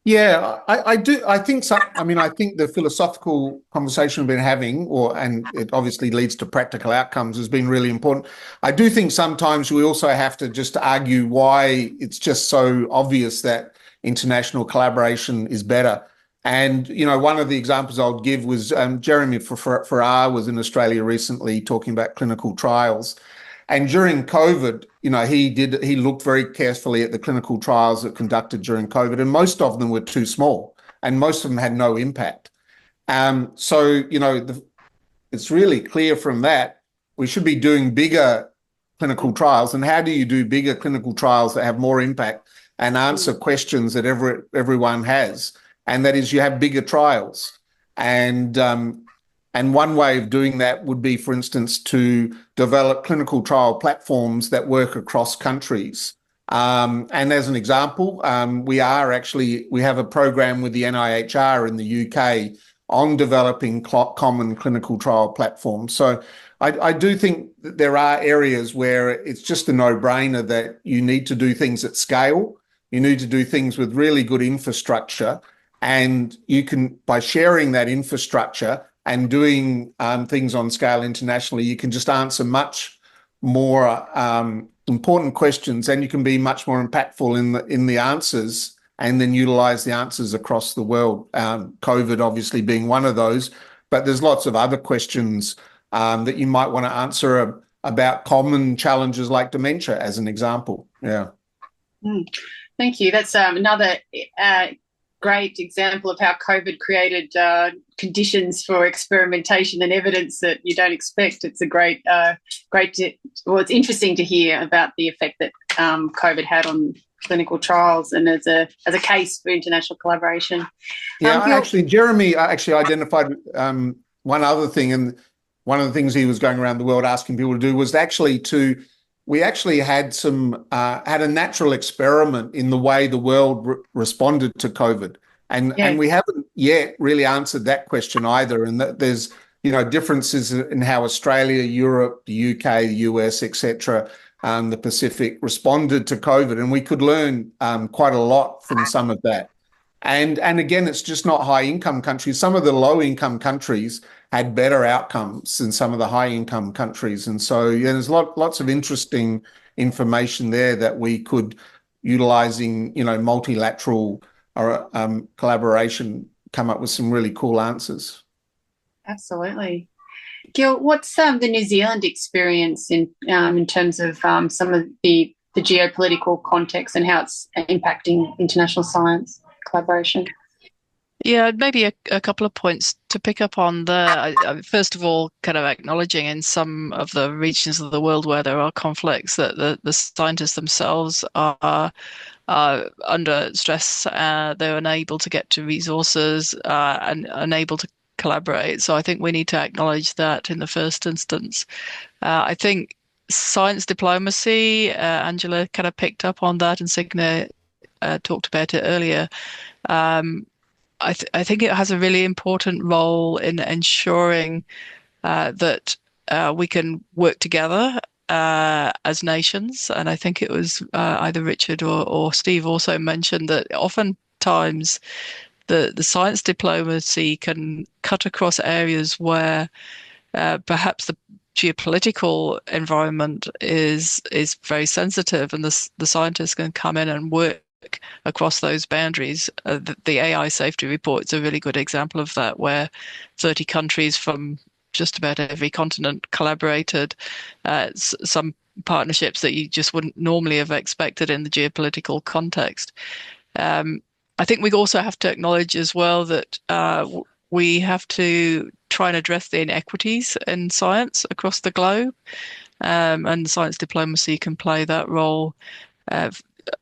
Speaker 10: Yeah, I do. I think so. I mean, I think the philosophical conversation we've been having, and it obviously leads to practical outcomes, has been really important. I do think sometimes we also have to just argue why it's just so obvious that international collaboration is better. And, one of the examples I'll give was Jeremy Farrar was in Australia recently talking about clinical trials. And during COVID, he looked very carefully at the clinical trials that conducted during COVID, and most of them were too small, and most of them had no impact. So, it's really clear from that we should be doing bigger clinical trials. And how do you do bigger clinical trials that have more impact and answer questions that everyone has? And that is, you have bigger trials. And one way of doing that would be, for instance, to develop clinical trial platforms that work across countries. And as an example, we have a program with the NIHR in the UK on developing common clinical trial platforms. So I do think that there are areas where it's just a no-brainer that you need to do things at scale. You need to do things with really good infrastructure. And you can, by sharing that infrastructure and doing things on scale internationally, you can just answer much more important questions, and you can be much more impactful in the answers, and then utilize the answers across the world. COVID obviously being one of those, but there's lots of other questions that you might want to answer about common challenges like dementia, as an example. Yeah.
Speaker 6: Thank you. That's another great example of how COVID created conditions for experimentation and evidence that you don't expect. It's a it's interesting to hear about the effect that COVID had on clinical trials and as a case for international collaboration.
Speaker 10: Yeah, Jeremy identified one other thing, and one of the things he was going around the world asking people to do was we actually had had a natural experiment in the way the world responded to COVID. And we haven't yet really answered that question either. And that there's, differences in how Australia, Europe, the UK, the US, etc., the Pacific responded to COVID. And we could learn quite a lot from some of that. And again, it's just not high-income countries. Some of the low-income countries had better outcomes than some of the high-income countries. And so there's lots of interesting information there that we could, utilizing, multilateral collaboration, come up with some really cool answers.
Speaker 6: Absolutely. Gil, what's the New Zealand experience in terms of some of the geopolitical context and how it's impacting international science collaboration?
Speaker 8: Yeah, maybe a couple of points to pick up on there. First of all, kind of acknowledging in some of the regions of the world where there are conflicts that the scientists themselves are under stress. They're unable to get to resources and unable to collaborate. So I think we need to acknowledge that in the first instance. I think science diplomacy, Angela kind of picked up on that, and Signe talked about it earlier. I think it has a really important role in ensuring that we can work together as nations. And I think it was either Richard or Steve also mentioned that oftentimes the science diplomacy can cut across areas where perhaps the geopolitical environment is very sensitive, and the scientists can come in and work across those boundaries. The AI safety report is a really good example of that, where 30 countries from just about every continent collaborated. Some partnerships that you just wouldn't normally have expected in the geopolitical context. I think we also have to acknowledge as well that we have to try and address the inequities in science across the globe, and science diplomacy can play that role.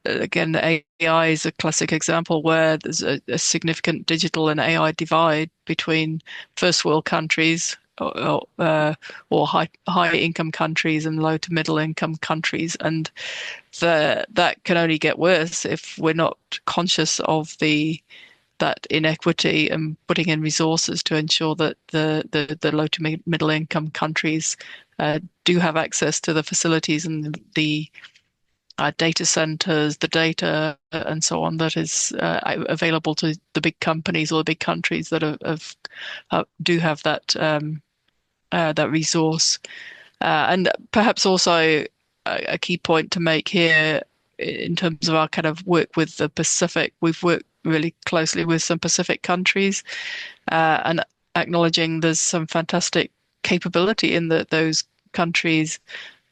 Speaker 8: Again, AI is a classic example where there's a significant digital and AI divide between first world countries or high income countries and low to middle income countries, and that can only get worse if we're not conscious of that inequity and putting in resources to ensure that the low to middle income countries do have access to the facilities and the data centers, the data, and so on that is available to the big companies or the big countries that do have that resource. And perhaps also a key point to make here in terms of our kind of work with the Pacific, we've worked really closely with some Pacific countries, and acknowledging there's some fantastic capability in those countries,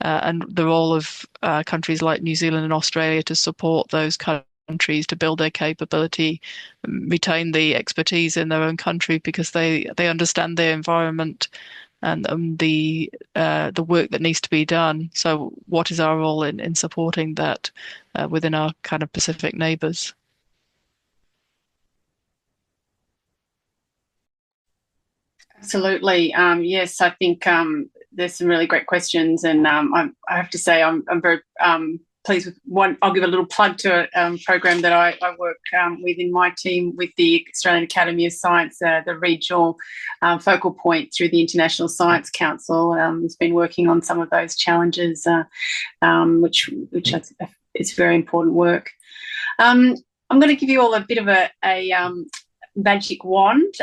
Speaker 8: and the role of countries like New Zealand and Australia to support those countries to build their capability, retain the expertise in their own country because they understand their environment and the work that needs to be done. So what is our role in supporting that within our kind of Pacific neighbours?
Speaker 6: Absolutely. Yes, I think there's some really great questions, and I have to say I'm very pleased with one. I'll give a little plug to a program that I work with in my team with the Australian Academy of Science, the regional focal point through the International Science Council. Has been working on some of those challenges, which is very important work. I'm going to give you all a bit of a magic wand.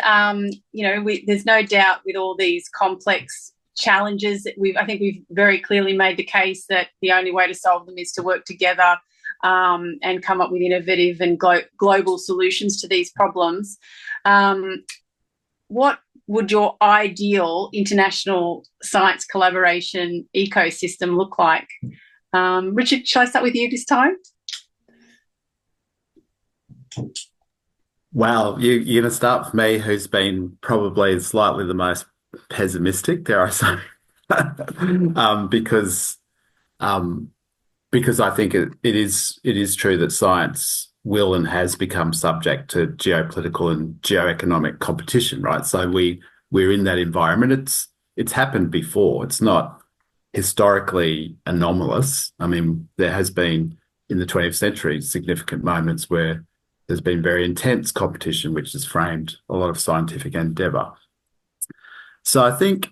Speaker 6: There's no doubt with all these complex challenges that I think we've very clearly made the case that the only way to solve them is to work together and come up with innovative and global solutions to these problems. What would your ideal international science collaboration ecosystem look like? Richard, shall I start with you this time?
Speaker 9: Well, you're going to start with me, who's been probably slightly the most pessimistic, dare I say, because I think it is true that science will and has become subject to geopolitical and geoeconomic competition, right? So we're in that environment. It's happened before. It's not historically anomalous. I mean, there has been in the 20th century significant moments where there's been very intense competition, which has framed a lot of scientific endeavour. So I think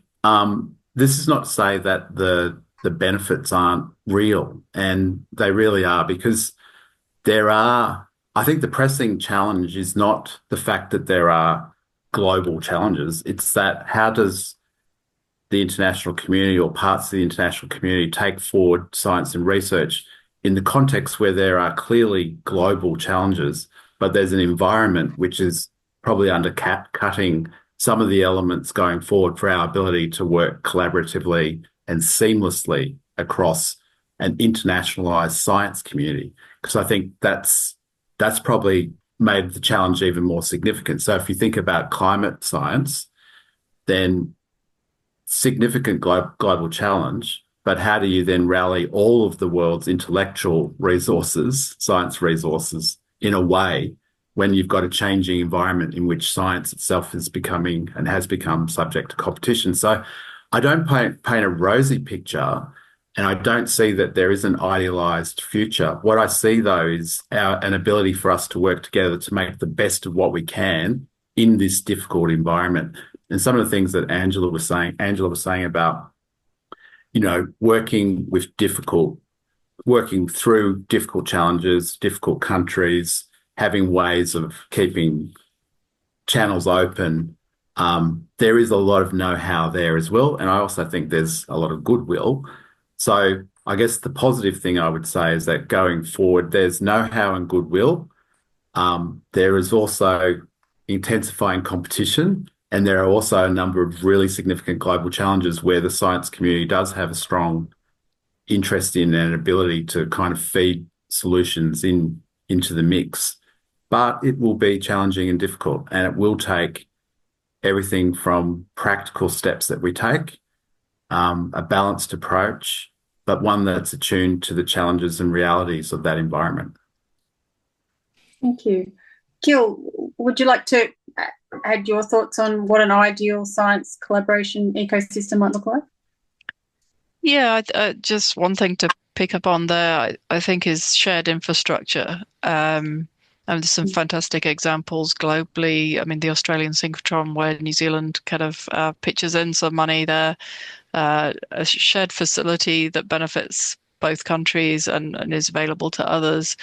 Speaker 9: this is not to say that the benefits aren't real, and they really are, because I think the pressing challenge is not the fact that there are global challenges. It's that how does the international community or parts of the international community take forward science and research in the context where there are clearly global challenges, but there's an environment which is probably undercutting some of the elements going forward for our ability to work collaboratively and seamlessly across an internationalized science community. Because I think that's probably made the challenge even more significant. So if you think about climate science, then significant global challenge, but how do you then rally all of the world's intellectual resources, science resources, in a way when you've got a changing environment in which science itself is becoming and has become subject to competition. So I don't paint a rosy picture, and I don't see that there is an idealized future. What I see, though, is an ability for us to work together to make the best of what we can in this difficult environment. And some of the things that Angela was saying about, working through difficult challenges, difficult countries, having ways of keeping channels open. There is a lot of know-how there as well. And I also think there's a lot of goodwill. So I guess the positive thing I would say is that going forward, there's know-how and goodwill. There is also intensifying competition, and there are also a number of really significant global challenges where the science community does have a strong interest in and ability to kind of feed solutions into the mix. But it will be challenging and difficult, and it will take everything from practical steps that we take, a balanced approach, but one that's attuned to the challenges and realities of that environment.
Speaker 6: Thank you. Gil, would you like to add your thoughts on what an ideal science collaboration ecosystem might look like?
Speaker 8: Yeah, just one thing to pick up on there, I think, is shared infrastructure. And there's some fantastic examples globally. I mean, the Australian synchrotron, where New Zealand kind of pitches in some money there, a shared facility that benefits both countries and is available to others.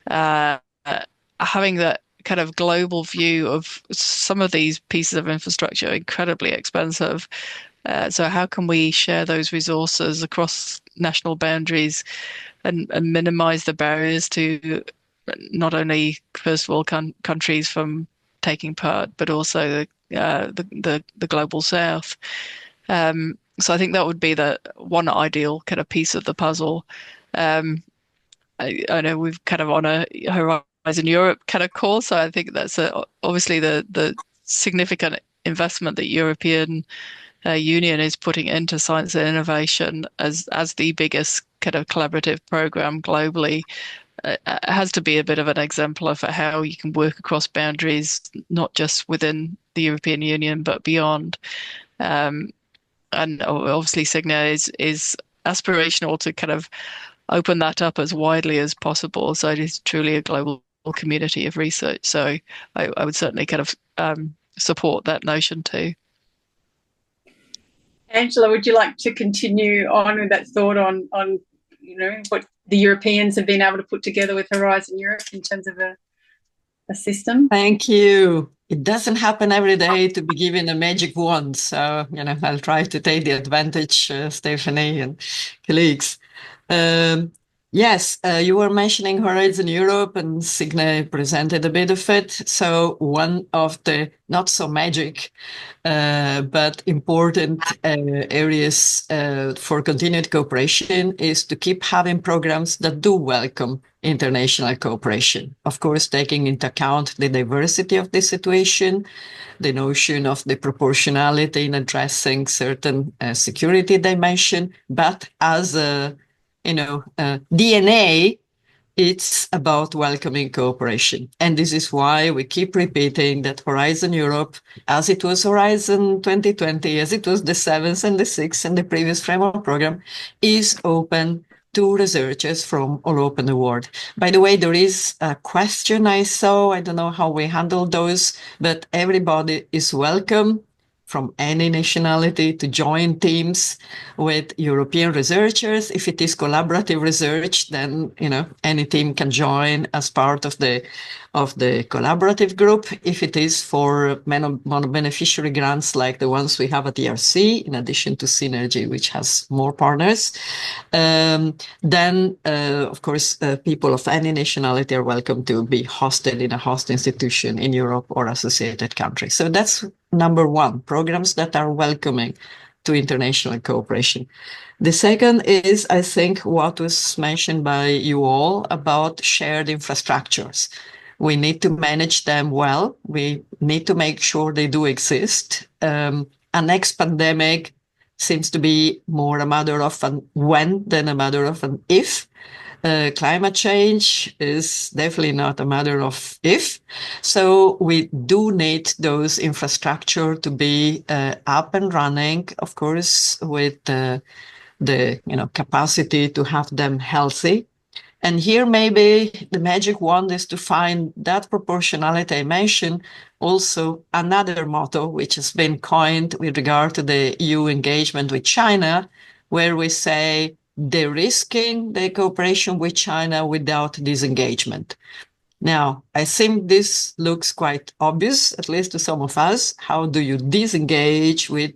Speaker 8: Having that kind of global view of some of these pieces of infrastructure are incredibly expensive. So how can we share those resources across national boundaries and minimize the barriers to not only, first of all, countries from taking part, but also the global south. So I think that would be the one ideal kind of piece of the puzzle. I know we've kind of on a Horizon Europe kind of course, so I think that's obviously the significant investment that European Union is putting into science and innovation as the biggest kind of collaborative program globally. It has to be a bit of an exemplar for how you can work across boundaries, not just within the European Union, but beyond. And obviously Signe is aspirational to kind of open that up as widely as possible. So it is truly a global community of research. So I would certainly kind of support that notion too.
Speaker 6: Angela, would you like to continue on with that thought on what the Europeans have been able to put together with Horizon Europe in terms of a system?
Speaker 7: Thank you. It doesn't happen every day to be given a magic wand. So, I'll try to take the advantage, Stephanie and colleagues. Yes, you were mentioning Horizon Europe, and Signe presented a bit of it. So one of the not so magic, but important areas for continued cooperation is to keep having programs that do welcome international cooperation. Of course, taking into account the diversity of the situation, the notion of the proportionality in addressing certain security dimension, but as a DNA, it's about welcoming cooperation. And this is why we keep repeating that Horizon Europe, as it was Horizon 2020, as it was the 7th and the 6th and the previous framework program, is open to researchers from all over the world. By the way, there is a question I saw. I don't know how we handle those, but everybody is welcome from any nationality to join teams with European researchers. If it is collaborative research, then any team can join as part of the collaborative group. If it is for mono-beneficiary grants like the ones we have at ERC, in addition to Synergy, which has more partners, then of course people of any nationality are welcome to be hosted in a host institution in Europe or associated countries. So that's number one, programs that are welcoming to international cooperation. The second is, I think, what was mentioned by you all about shared infrastructures. We need to manage them well. We need to make sure they do exist. A next pandemic seems to be more a matter of an when than a matter of an if. Climate change is definitely not a matter of if. So we do need those infrastructure to be up and running, of course, with the capacity to have them healthy. And here maybe the magic wand is to find that proportionality I mentioned, also another motto which has been coined with regard to the EU engagement with China, where we say de-risking the cooperation with China without disengagement. Now, I think this looks quite obvious, at least to some of us. How do you disengage with,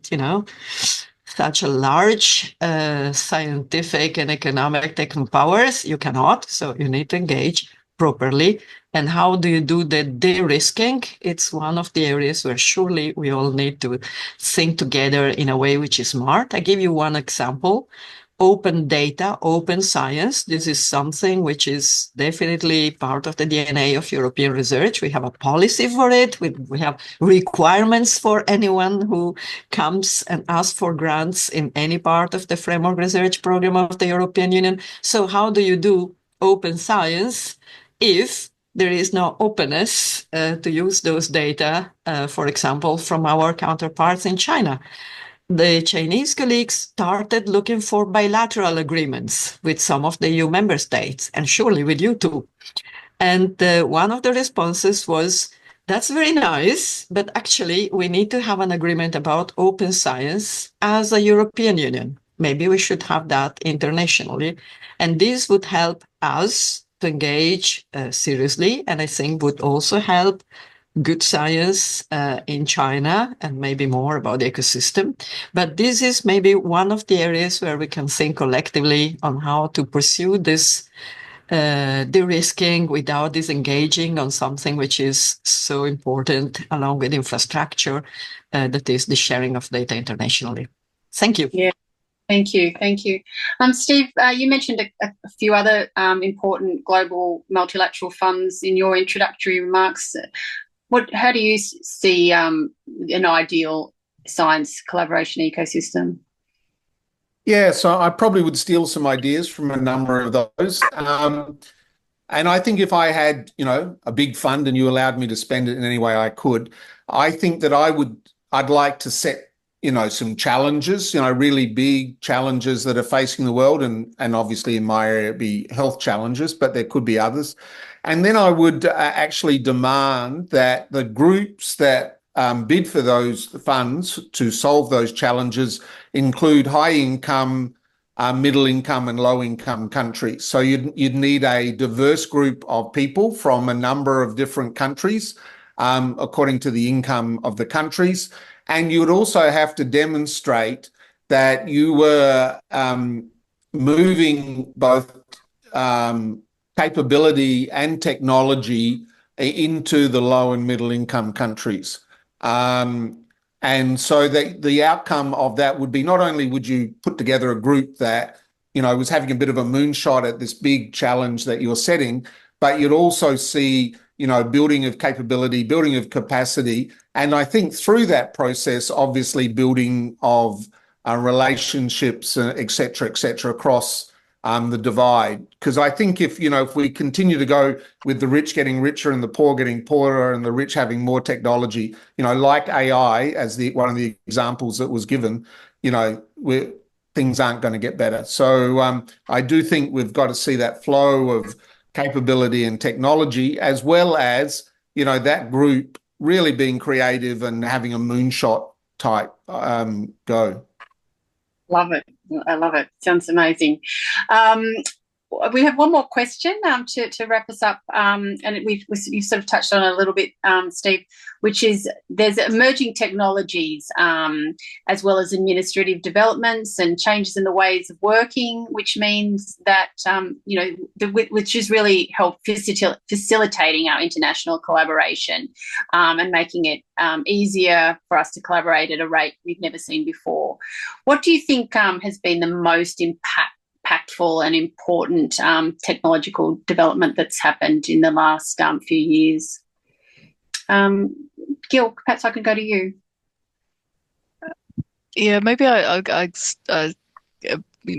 Speaker 7: such a large scientific and economic techno powers? You cannot, so you need to engage properly. And how do you do the de-risking? It's one of the areas where surely we all need to think together in a way which is smart. I give you one example. Open data, open science. This is something which is definitely part of the DNA of European research. We have a policy for it. We have requirements for anyone who comes and asks for grants in any part of the framework research program of the European Union. So how do you do open science if there is no openness to use those data, for example, from our counterparts in China? The Chinese colleagues started looking for bilateral agreements with some of the EU member states, and surely with you too. And one of the responses was, that's very nice, but actually we need to have an agreement about open science as a European Union. Maybe we should have that internationally. And this would help us to engage seriously, and I think would also help good science in China, and maybe more about the ecosystem. But this is maybe one of the areas where we can think collectively on how to pursue this de-risking without disengaging on something which is so important along with infrastructure, that is the sharing of data internationally. Thank you.
Speaker 6: Yeah. Thank you. Steve, you mentioned a few other important global multilateral funds in your introductory remarks. How do you see an ideal science collaboration ecosystem?
Speaker 10: Yeah, so I probably would steal some ideas from a number of those. And I think if I had, a big fund and you allowed me to spend it in any way I could, I think that I'd like to set, some challenges, really big challenges that are facing the world. And obviously in my area, it'd be health challenges, but there could be others. And then I would actually demand that the groups that bid for those funds to solve those challenges include high-income, middle-income and low-income countries. So you'd need a diverse group of people from a number of different countries, according to the income of the countries. And you would also have to demonstrate that you were moving both capability and technology into the low and middle income countries. And so the outcome of that would be, not only would you put together a group that, was having a bit of a moonshot at this big challenge that you're setting, but you'd also see, building of capability, building of capacity. And I think through that process, obviously building of relationships, et cetera, across the divide. Because I think if we continue to go with the rich getting richer and the poor getting poorer and the rich having more technology, like AI as one of the examples that was given, things aren't going to get better. So I do think we've got to see that flow of capability and technology, as well as, that group really being creative and having a moonshot type go.
Speaker 6: Love it. I love it. Sounds amazing. We have one more question to wrap us up, and you sort of touched on it a little bit, Steve, which is there's emerging technologies as well as administrative developments and changes in the ways of working, which means that which is really help facilitating our international collaboration and making it easier for us to collaborate at a rate we've never seen before. What do you think has been the most impactful and important technological development that's happened in the last few years? Gil, perhaps I can go to you.
Speaker 8: Yeah, maybe I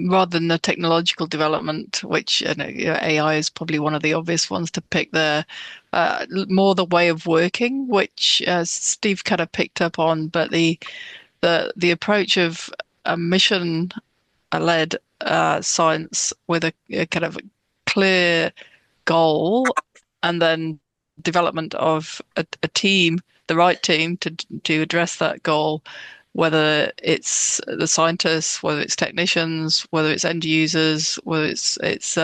Speaker 8: rather than the technological development, which AI is probably one of the obvious ones to pick there, more the way of working, which Steve kind of picked up on, but the approach of a mission-led science with a kind of clear goal, and then development of a team, the right team to address that goal, whether it's the scientists, whether it's technicians, whether it's end users, whether it's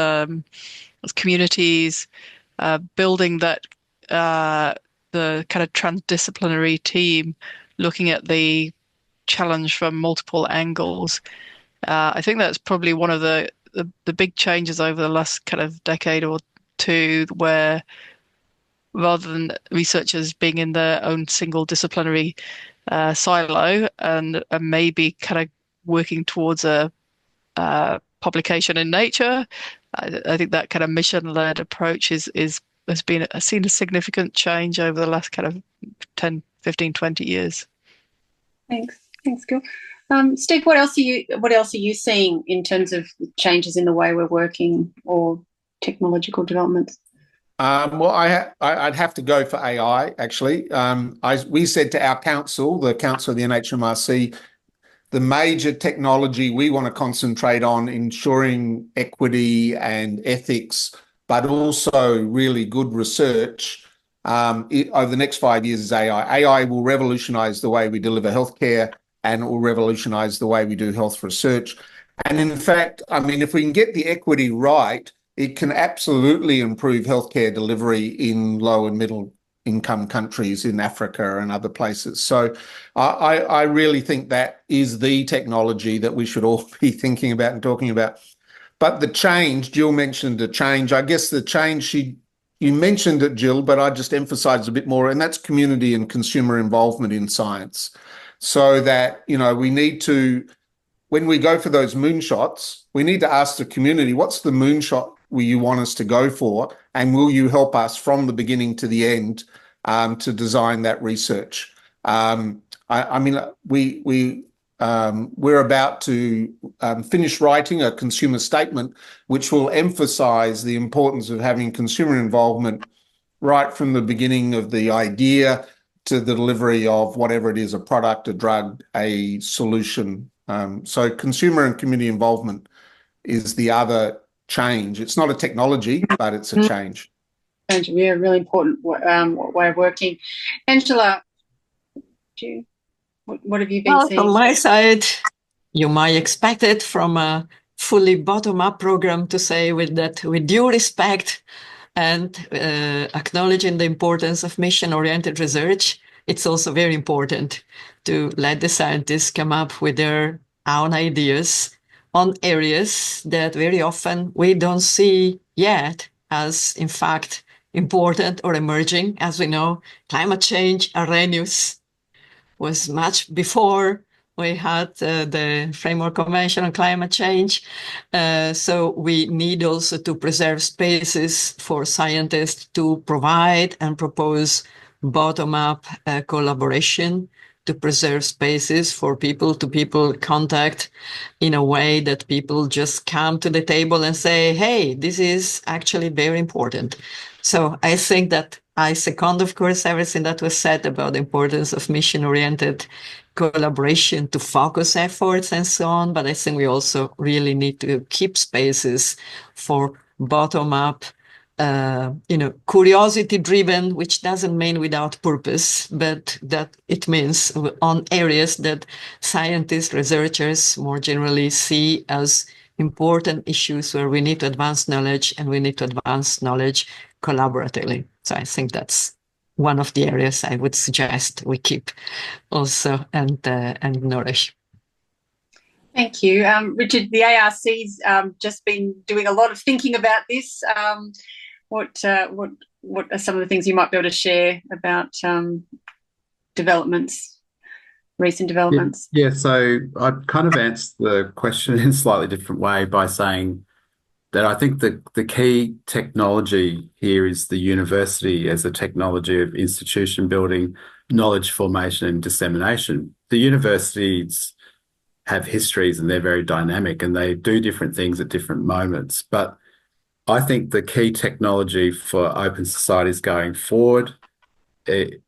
Speaker 8: communities, building that the kind of transdisciplinary team, looking at the challenge from multiple angles. I think that's probably one of the big changes over the last kind of decade or two, where rather than researchers being in their own single disciplinary silo and maybe kind of working towards a publication in Nature, I think that kind of mission-led approach has seen a significant change over the last kind of 10, 15, 20 years.
Speaker 6: Thanks, Gil. Steve, what else are you seeing in terms of changes in the way we're working or technological developments?
Speaker 10: Well, I'd have to go for AI, actually. We said to our council, the Council of the NHMRC, the major technology we want to concentrate on ensuring equity and ethics, but also really good research over the next 5 years is AI. AI will revolutionise the way we deliver healthcare, and it will revolutionise the way we do health research. And in fact, I mean, if we can get the equity right, it can absolutely improve healthcare delivery in low and middle income countries in Africa and other places. So I really think that is the technology that we should all be thinking about and talking about. But the change, Jill mentioned a change. I guess the change, you mentioned it, Jill, but I just emphasise a bit more, and that's community and consumer involvement in science. So that, we need to, when we go for those moonshots, we need to ask the community, what's the moonshot you want us to go for, and will you help us from the beginning to the end to design that research? We're about to finish writing a consumer statement which will emphasise the importance of having consumer involvement right from the beginning of the idea to the delivery of whatever it is, a product, a drug, a solution. So consumer and community involvement is the other change. It's not a technology, but it's a change.
Speaker 6: Yeah, really important way of working. Angela, what have you been seeing?
Speaker 7: From my side, you might expect it from a fully bottom-up program to say with due respect and acknowledging the importance of mission-oriented research, it's also very important to let the scientists come up with their own ideas on areas that very often we don't see yet as, in fact, important or emerging. As we know, climate change, Arrhenius, was much before we had the Framework Convention on Climate Change. So we need also to preserve spaces for scientists to provide and propose bottom-up collaboration, to preserve spaces for people-to-people contact in a way that people just come to the table and say, hey, this is actually very important. So I think that I second, of course, everything that was said about the importance of mission-oriented collaboration to focus efforts and so on. But I think we also really need to keep spaces for bottom-up, curiosity-driven, which doesn't mean without purpose, but that it means on areas that scientists, researchers more generally see as important issues where we need to advance knowledge, and we need to advance knowledge collaboratively. So I think that's one of the areas I would suggest we keep also and nourish.
Speaker 6: Thank you. Richard, the ARC's just been doing a lot of thinking about this. What are some of the things you might be able to share about recent developments?
Speaker 9: Yeah, so I'd kind of answer the question in a slightly different way by saying that I think the key technology here is the university as a technology of institution building, knowledge formation and dissemination. The universities have histories and they're very dynamic and they do different things at different moments. But I think the key technology for open societies going forward,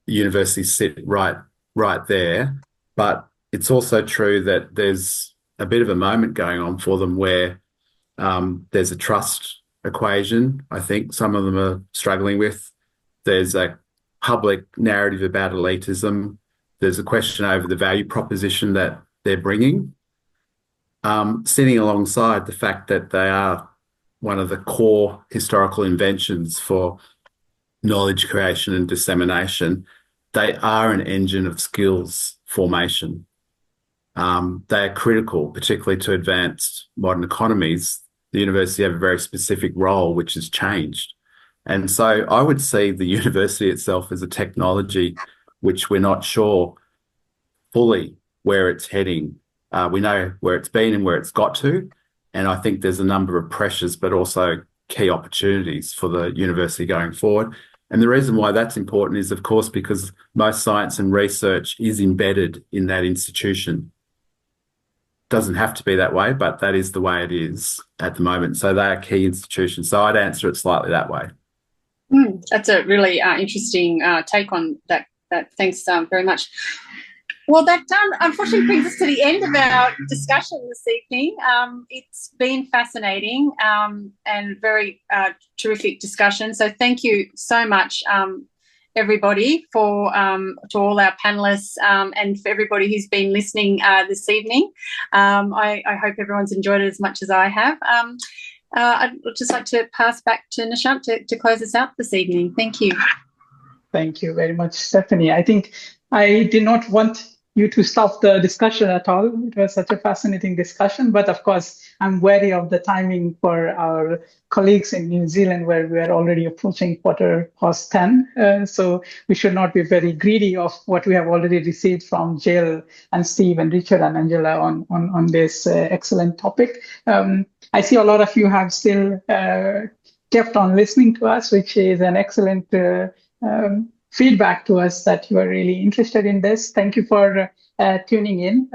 Speaker 9: universities sit right there. But it's also true that there's a bit of a moment going on for them where there's a trust equation, I think some of them are struggling with. There's a public narrative about elitism. There's a question over the value proposition that they're bringing, sitting alongside the fact that they are one of the core historical inventions for knowledge creation and dissemination. They are an engine of skills formation. They are critical, particularly to advanced modern economies. The university have a very specific role, which has changed. And so I would see the university itself as a technology which we're not sure fully where it's heading. We know where it's been and where it's got to. And I think there's a number of pressures, but also key opportunities for the university going forward. And the reason why that's important is, of course, because most science and research is embedded in that institution. Doesn't have to be that way, but that is the way it is at the moment. So they are key institutions. So I'd answer it slightly that way.
Speaker 6: That's a really interesting take on that. Thanks very much. Well, that unfortunately brings us to the end of our discussion this evening. It's been fascinating and very terrific discussion. So thank you so much, everybody, for to all our panelists and for everybody who's been listening this evening. I hope everyone's enjoyed it as much as I have. I'd just like to pass back to Nishant to close us out this evening. Thank you.
Speaker 1: Thank you very much, Stephanie. I think I did not want you to stop the discussion at all. It was such a fascinating discussion, but of course, I'm wary of the timing for our colleagues in New Zealand, where we are already approaching 10:15. So we should not be very greedy of what we have already received from Jill and Steve and Richard and Angela on this excellent topic. I see a lot of you have still kept on listening to us, which is an excellent feedback to us that you are really interested in this. Thank you for tuning in.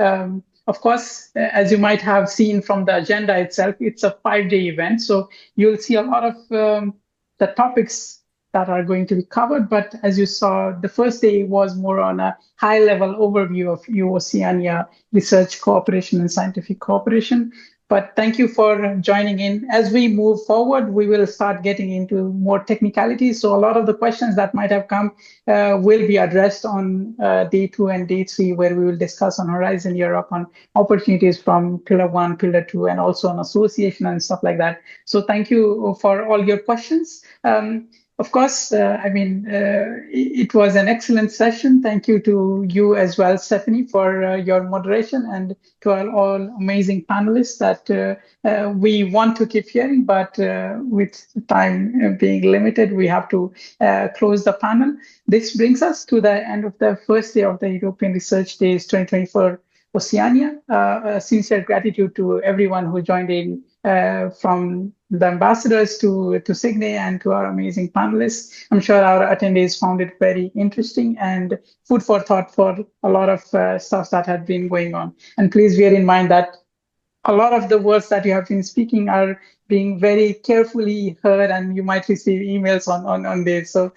Speaker 1: Of course, as you might have seen from the agenda itself, it's a 5-day event. So you'll see a lot of the topics that are going to be covered. But as you saw, the first day was more on a high-level overview of EU-Oceania research cooperation and scientific cooperation. But thank you for joining in. As we move forward, we will start getting into more technicalities. So a lot of the questions that might have come will be addressed on day 2 and day 3, where we will discuss on Horizon Europe, on opportunities from Pillar 1, Pillar 2, and also on association and stuff like that. So thank you for all your questions. Of course, it was an excellent session. Thank you to you as well, Stephanie, for your moderation, and to our all amazing panelists that we want to keep hearing, but with time being limited, we have to close the panel. This brings us to the end of the first day of the European Research Days 2024 Oceania. Sincere gratitude to everyone who joined in, from the ambassadors to Signe and to our amazing panelists. I'm sure our attendees found it very interesting and food for thought for a lot of stuff that had been going on. And please bear in mind that a lot of the words that you have been speaking are being very carefully heard, and you might receive emails on this. So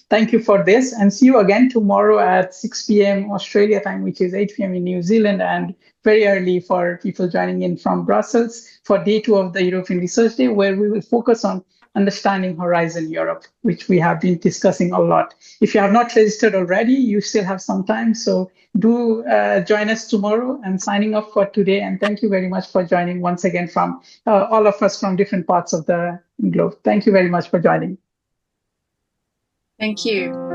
Speaker 1: thank you for this, and see you again tomorrow at 6 p.m. Australia time, which is 8 p.m. in New Zealand, and very early for people joining in from Brussels for day 2 of the European Research Day, where we will focus on understanding Horizon Europe, which we have been discussing a lot. If you have not registered already, you still have some time. So do join us tomorrow. I'm signing off for today. And thank you very much for joining once again from all of us from different parts of the globe. Thank you very much for joining.
Speaker 6: Thank you.